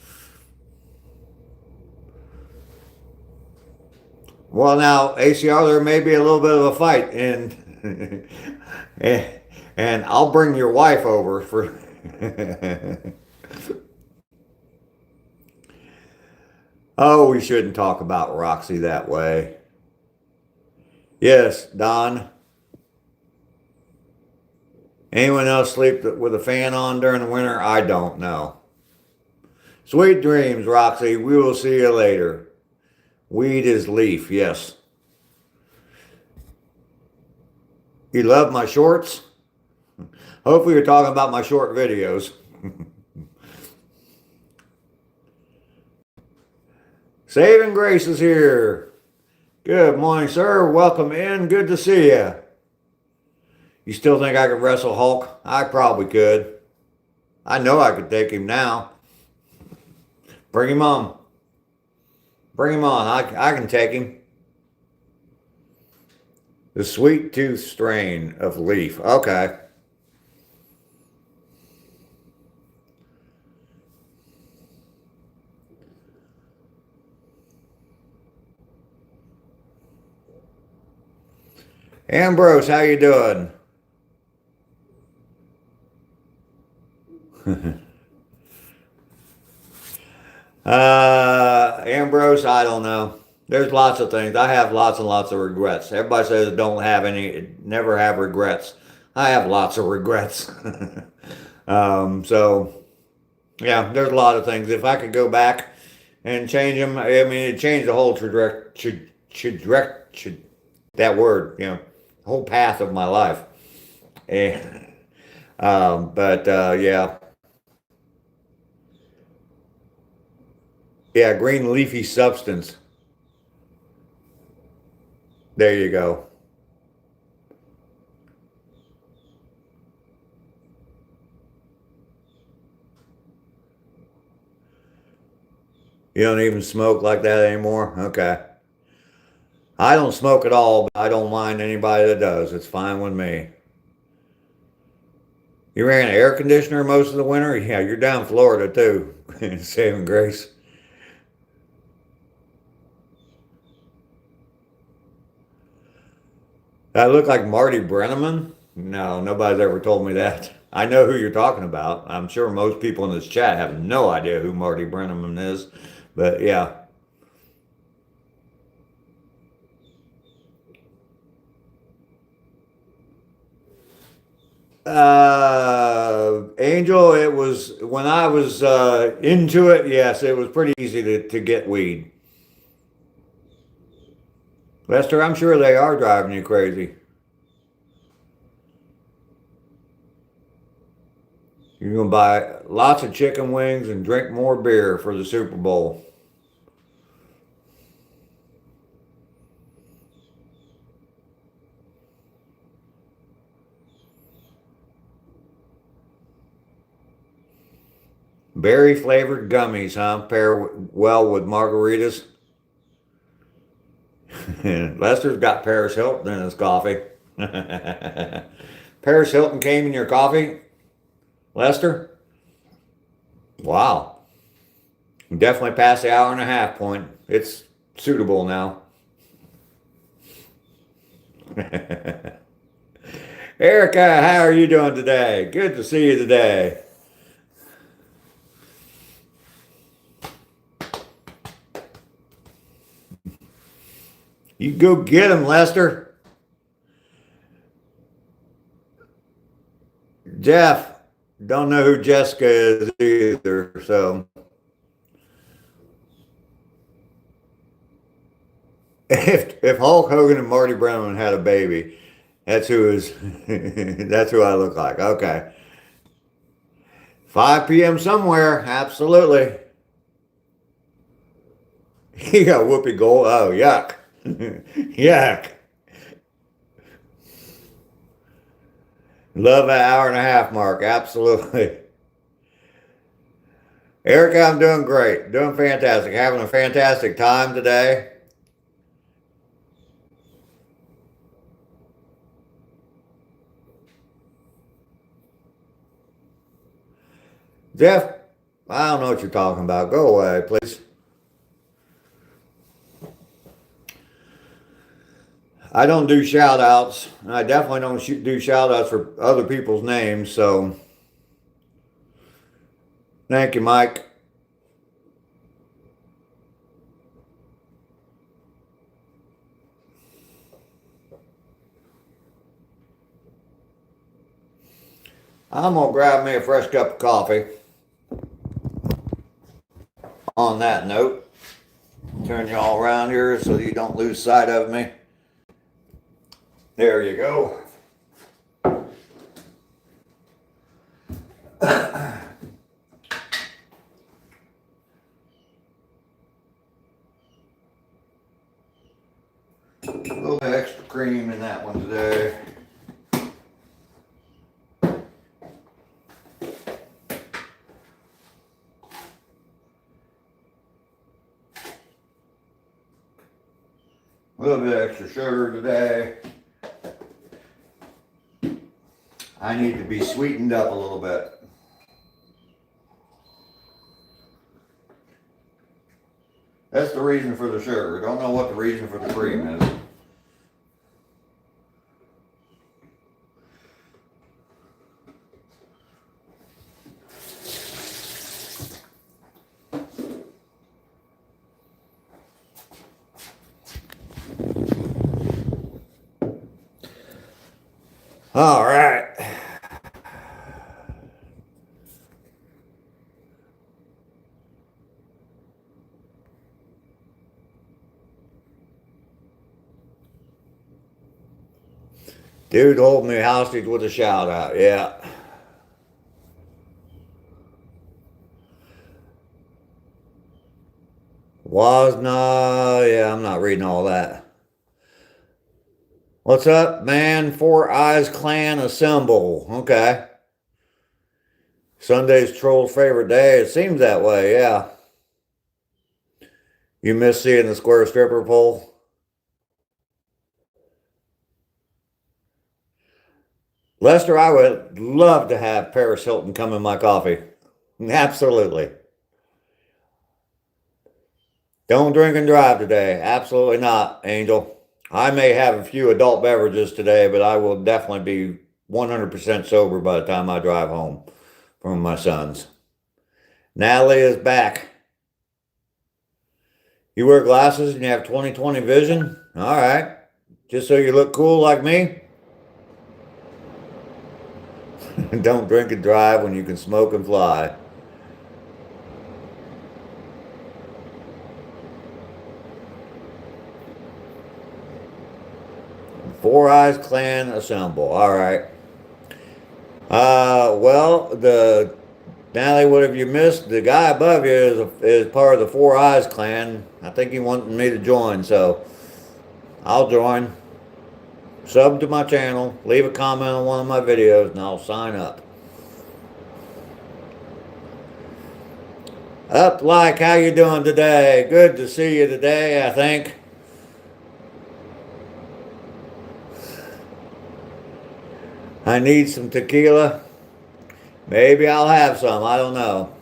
Well, now, ACR, there may be a little bit of a fight, and and I'll bring your wife over for. Oh, we shouldn't talk about Roxy that way. Yes, Don. Anyone else sleep with a fan on during the winter? I don't know. Sweet dreams, Roxy. We will see you later. Weed is leaf, yes. You love my shorts? Hopefully you're talking about my short videos. Saving Grace is here. Good morning, sir. Welcome in. Good to see you. You still think I could wrestle Hulk? I probably could. I know I could take him now. Bring him on. Bring him on. I can take him. The sweet tooth strain of leaf. Okay. Ambrose, how you doing? Ambrose, I don't know. There's lots of things. I have lots and lots of regrets. Everybody says don't have any, never have regrets. I have lots of regrets. So yeah, there's a lot of things. If I could go back and change them, I mean, it changed the whole that word, whole path of my life. And, yeah, yeah, green leafy substance. There you go. You don't even smoke like that anymore? Okay. I don't smoke at all, but I don't mind anybody that does. It's fine with me. You ran an air conditioner most of the winter? Yeah, you're down Florida too. Saving grace. I look like Marty Brenneman? No, nobody's ever told me that. I know who you're talking about. I'm sure most people in this chat have no idea who Marty Brenneman is. But yeah. Angel, it was when I was into it, yes, it was pretty easy to get weed. Lester, I'm sure they are driving you crazy. You're going to buy lots of chicken wings and drink more beer for the Super Bowl. Berry flavored gummies, huh? Pair well with margaritas. Lester's got Paris Hilton in his coffee. Paris Hilton came in your coffee, Lester? Wow. Definitely past the hour and a half point. It's suitable now. Erica, how are you doing today? Good to see you today. You go get him, Lester. Jeff, don't know who Jessica is either, so. If Hulk Hogan and Marty Brennan had a baby, that's who is that's who I look like. Okay. 5 p.m. somewhere, absolutely. You got Whoopi Gold. Oh, yuck. Yuck. Love that hour and a half mark, absolutely. Erica, I'm doing great. Doing fantastic. Having a fantastic time today. Jeff, I don't know what you're talking about. Go away, please. I don't do shout outs. I definitely don't do shout outs for other people's names, so thank you, Mike. I'm going to grab me a fresh cup of coffee. On that note, turn you all around here so you don't lose sight of me. There you go. A little bit extra cream in that one today. A little bit extra sugar today. I need to be sweetened up a little bit. That's the reason for the sugar. Don't know what the reason for the cream is. All right. Dude hold me hostage with a shout out. Yeah. Yeah, I'm not reading all that. What's up, man? Four Eyes Clan assemble. Okay. Sunday's troll's favorite day. It seems that way, yeah. You miss seeing the square stripper pole? Lester, I would love to have Paris Hilton come in my coffee. Absolutely. Don't drink and drive today. Absolutely not, Angel. I may have a few adult beverages today, but I will definitely be 100% sober by the time I drive home from my sons. Natalie is back. You wear glasses and you have 20/20 vision? All right. Just so you look cool like me? Don't drink and drive when you can smoke and fly. Four Eyes Clan assemble. All right. Well, Natalie, what have you missed? The guy above you is part of the Four Eyes Clan. I think he wanted me to join, so I'll join. Sub to my channel, leave a comment on one of my videos, and I'll sign up. Up like, how you doing today? Good to see you today, I think. I need some tequila. Maybe I'll have some, I don't know.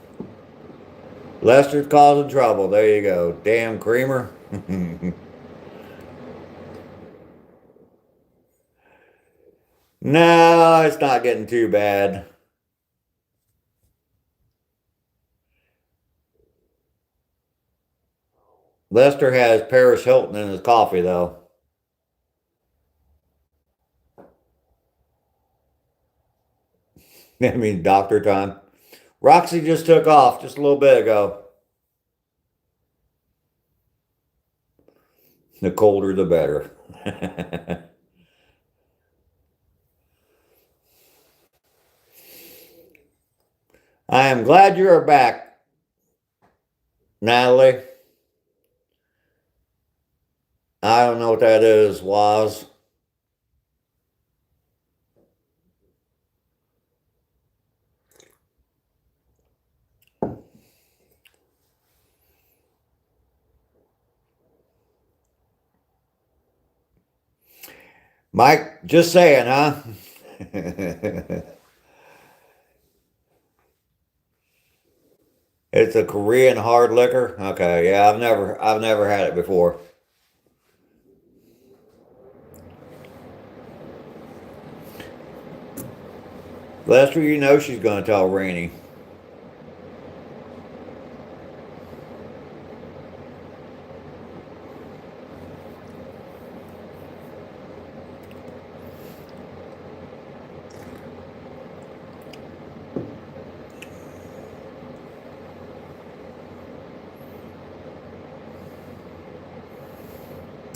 Lester's causing trouble. There you go. Damn creamer. No, it's not getting too bad. Lester has Paris Hilton in his coffee, though. I mean, doctor time. Roxy just took off just a little bit ago. The colder, the better. I am glad you are back, Natalie. I don't know what that is, Waz. Mike, just saying, huh? It's a Korean hard liquor. Okay, yeah, I've never had it before. Lester, you know she's gonna tell Rainey.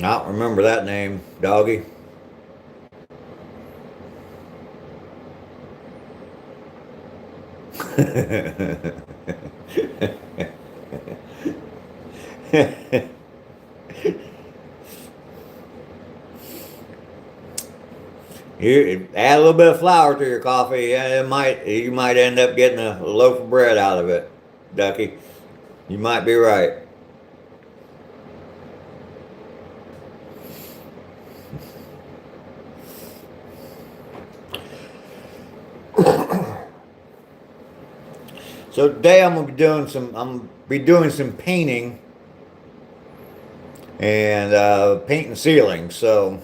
I don't remember that name, doggy. You add a little bit of flour to your coffee, and you might end up getting a loaf of bread out of it, Ducky. You might be right. So today I'm gonna be doing some painting and painting ceilings. So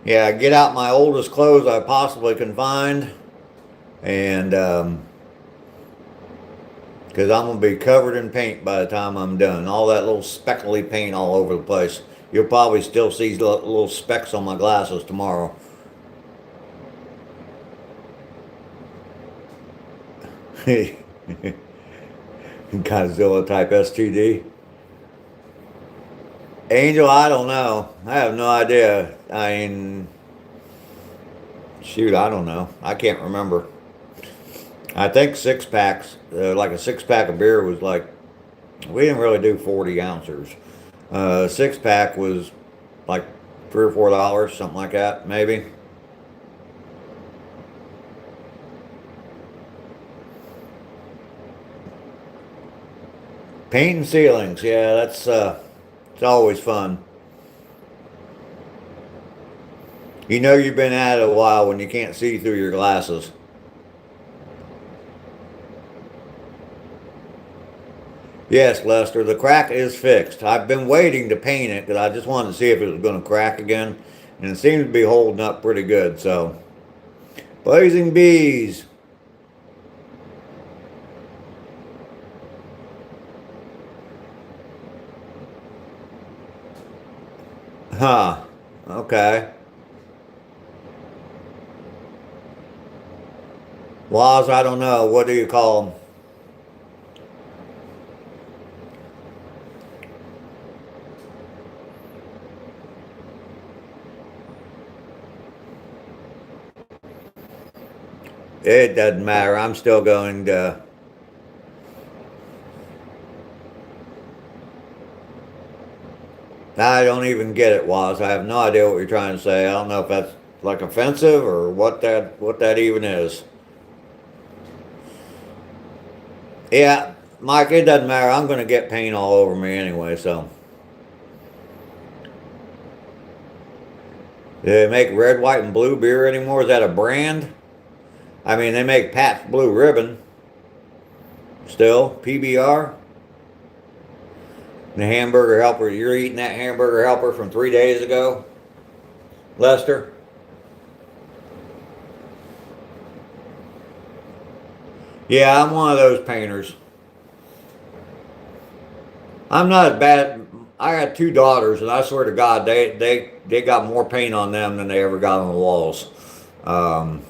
yeah, get out my oldest clothes I possibly can find, and because I'm gonna be covered in paint by the time I'm done. All that little speckly paint all over the place. You'll probably still see little specks on my glasses tomorrow. Godzilla type STD. Angel, I don't know. I have no idea. I mean, shoot, I don't know. I can't remember. I think six packs, like a 6 pack of beer was like, we didn't really do 40 ounces. 6 pack was like $3 or $4, something like that, maybe. Painting ceilings, yeah, that's it's always fun. You know you've been at it a while when you can't see through your glasses. Yes, Lester, the crack is fixed. I've been waiting to paint it because I just wanted to see if it was going to crack again, and it seems to be holding up pretty good. So, blazing bees. Huh. Okay. Laws, I don't know. What do you call them? It doesn't matter. I'm still going to. I don't even get it, Waz. I have no idea what you're trying to say. I don't know if that's like offensive or what that even is. Yeah, Mike, it doesn't matter. I'm going to get paint all over me anyway, so. Do they make red, white, and blue beer anymore? Is that a brand? I mean, they make Pabst Blue Ribbon. Still, PBR. The hamburger helper. You're eating that hamburger helper from 3 days ago, Lester? Yeah, I'm one of those painters. I'm not as bad. I got 2 daughters, and I swear to God, they got more paint on them than they ever got on the walls. Um,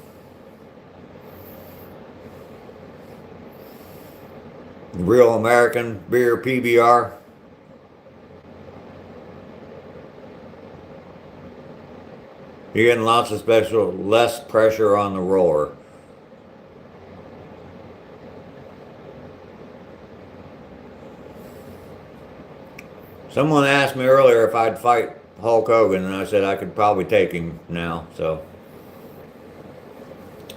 Real American beer, PBR. You're getting lots of special, less pressure on the roller. Someone asked me earlier if I'd fight Hulk Hogan, and I said I could probably take him now. So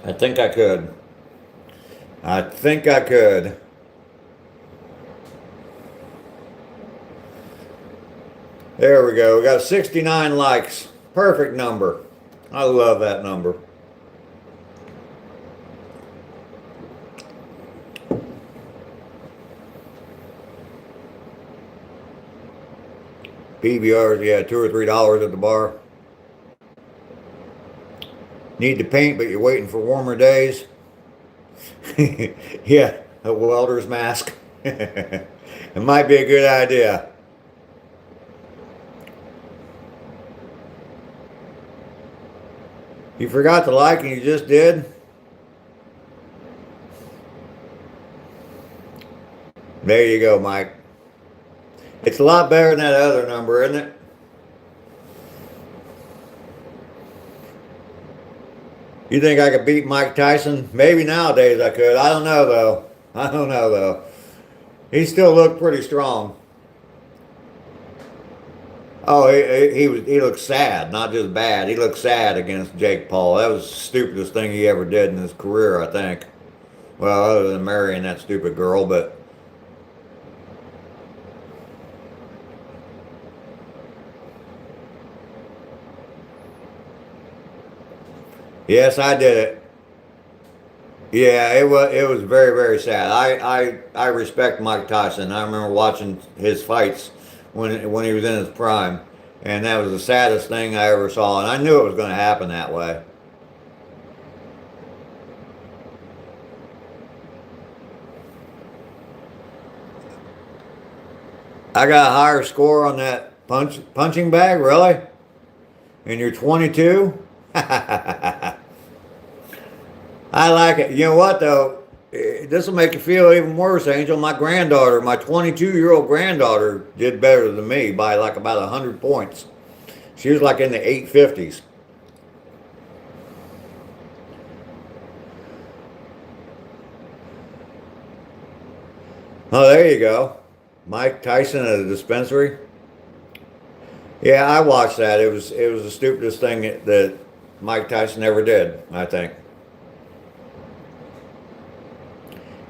I think I could. I think I could. There we go. We got 69 likes. Perfect number. I love that number. PBRs, yeah, $2 or $3 at the bar. Need to paint, but you're waiting for warmer days. Yeah, a welder's mask. It might be a good idea. You forgot to like and you just did? There you go, Mike. It's a lot better than that other number, isn't it? You think I could beat Mike Tyson? Maybe nowadays I could. I don't know though. I don't know though. He still looked pretty strong. Oh, he looked sad, not just bad. He looked sad against Jake Paul. That was the stupidest thing he ever did in his career, I think. Well, other than marrying that stupid girl, but yes, I did it. Yeah, it was very very sad. I respect Mike Tyson. I remember watching his fights when he was in his prime, and that was the saddest thing I ever saw. And I knew it was going to happen that way. I got a higher score on that punching bag, really? And you're 22? I like it. You know what though? This will make you feel even worse, Angel. My granddaughter, my 22-year-old granddaughter, did better than me by like about 100 points. She was like in the 850s. Oh, there you go. Mike Tyson at a dispensary. Yeah, I watched that. It was the stupidest thing that Mike Tyson ever did, I think.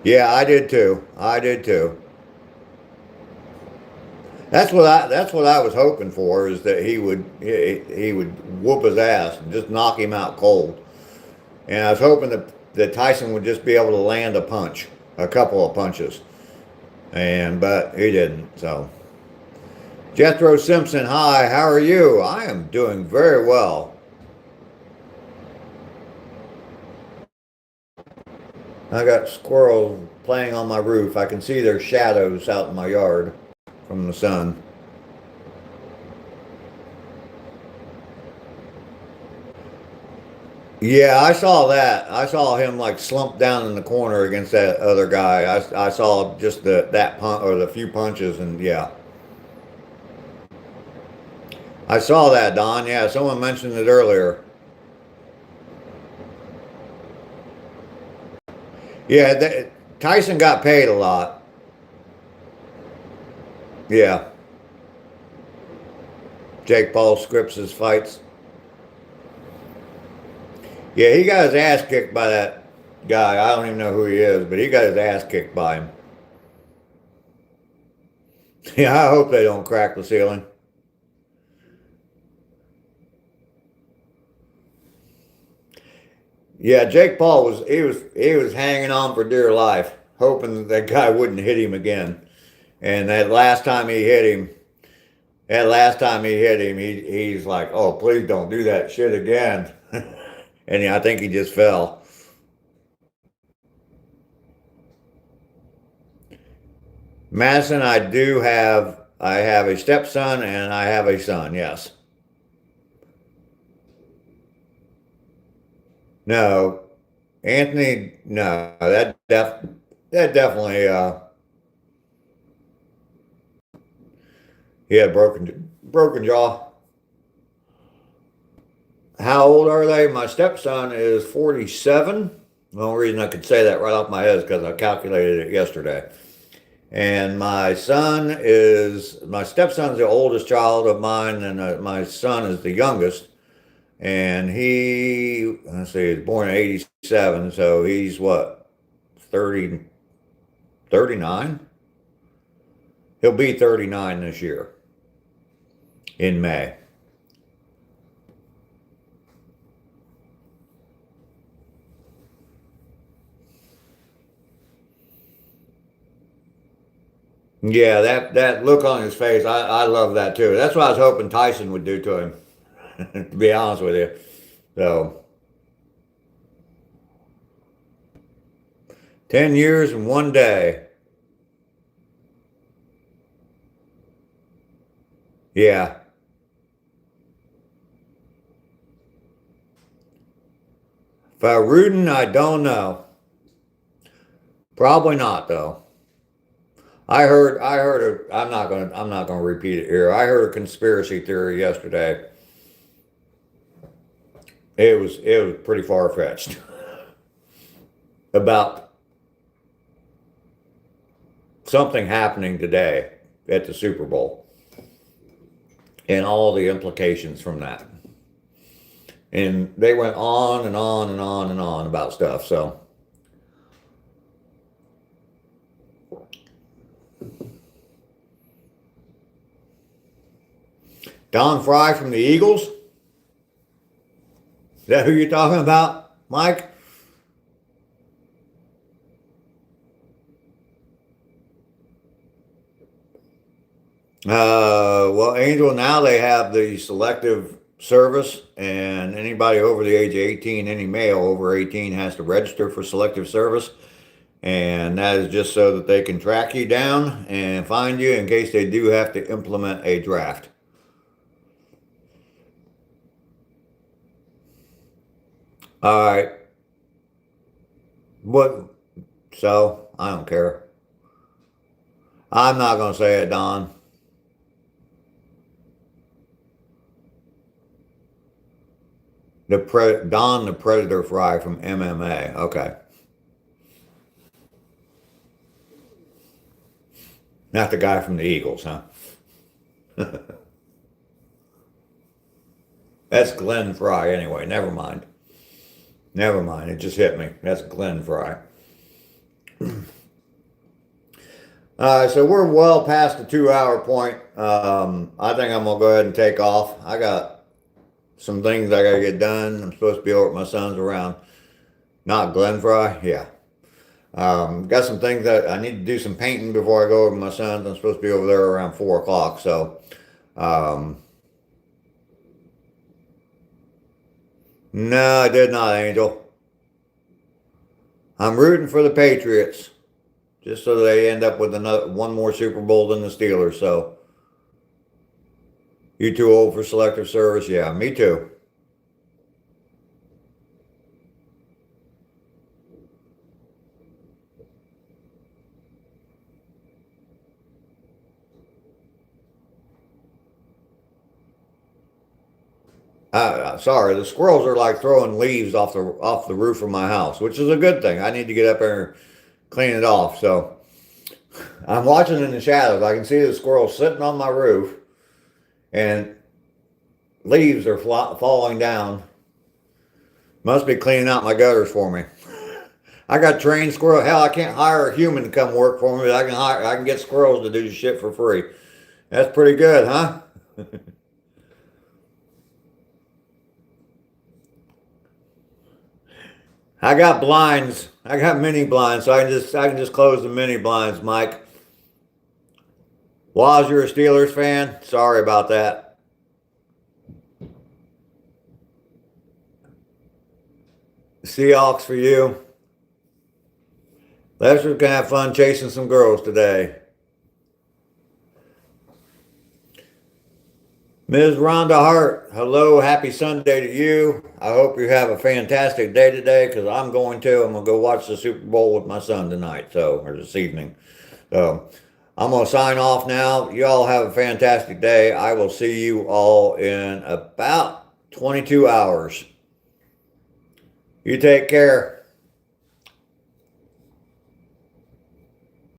Yeah, I did too. I did too. That's what I was hoping for is that he would whoop his ass and just knock him out cold. And I was hoping that Tyson would just be able to land a punch, a couple of punches. But he didn't. So Jethro Simpson, hi, how are you? I am doing very well. I got squirrels playing on my roof. I can see their shadows out in my yard from the sun. Yeah, I saw that. I saw him like slump down in the corner against that other guy. I saw just that punch or the few punches, and yeah, I saw that, Don. Yeah, someone mentioned it earlier. Yeah, Tyson got paid a lot. Yeah, Jake Paul scripts his fights. Yeah, he got his ass kicked by that guy. I don't even know who he is, but he got his ass kicked by him. Yeah, I hope they don't crack the ceiling. Yeah, Jake Paul was hanging on for dear life, hoping that guy wouldn't hit him again. And that last time he hit him, he's like, "Oh, please don't do that shit again." And I think he just fell. Madison, I have a stepson and I have a son. Yes. No, Anthony. No, that definitely. He had broken jaw. How old are they? My stepson is 47. The only reason I could say that right off my head is because I calculated it yesterday. And my stepson's the oldest child of mine, and my son is the youngest. And let's see, he was born in 87, so he's what, 30, 39? He'll be 39 this year in May. Yeah, that look on his face, I love that too. That's what I was hoping Tyson would do to him, to be honest with you. So, 10 years and one day. Yeah. Rudin, I don't know. Probably not though. I'm not gonna repeat it here. I heard a conspiracy theory yesterday. It was pretty far fetched about something happening today at the Super Bowl and all the implications from that. And they went on and on and on and on about stuff. So Don Fry from the Eagles, is that who you're talking about, Mike? Well, Angel, now they have the selective service, and anybody over the age of 18, any male over 18, has to register for selective service. And that is just so that they can track you down and find you in case they do have to implement a draft. All right. What? So, I don't care. I'm not going to say it, Don. Don the Predator Fry from MMA. Okay. Not the guy from the Eagles, huh? That's Glenn Fry anyway. Never mind. Never mind. It just hit me. That's Glenn Fry. So we're well past the 2 hour point. I think I'm going to go ahead and take off. I got some things I got to get done. I'm supposed to be over at my son's around. Not Glenn Fry? Yeah. Got some things that I need to do some painting before I go over to my son's. I'm supposed to be over there around 4 o'clock. So, no, I did not, Angel. I'm rooting for the Patriots, just so they end up with one more Super Bowl than the Steelers. So, you too old for selective service? Yeah, me too. Sorry, the squirrels are like throwing leaves off the roof of my house, which is a good thing. I need to get up there and clean it off. So I'm watching in the shadows. I can see the squirrels sitting on my roof, and leaves are falling down. Must be cleaning out my gutters for me. I got trained squirrel. Hell, I can't hire a human to come work for me, but I can get squirrels to do shit for free. That's pretty good, huh? I got blinds. I got mini blinds, so I can just close the mini blinds, Mike. Waz, you're a Steelers fan? Sorry about that. Seahawks for you. Lester's gonna have fun chasing some girls today. Ms. Rhonda Hart, hello, happy Sunday to you. I hope you have a fantastic day today, because I'm going to. I'm going to go watch the Super Bowl with my son tonight, or this evening. So I'm going to sign off now. You all have a fantastic day. I will see you all in about 22 hours. You take care.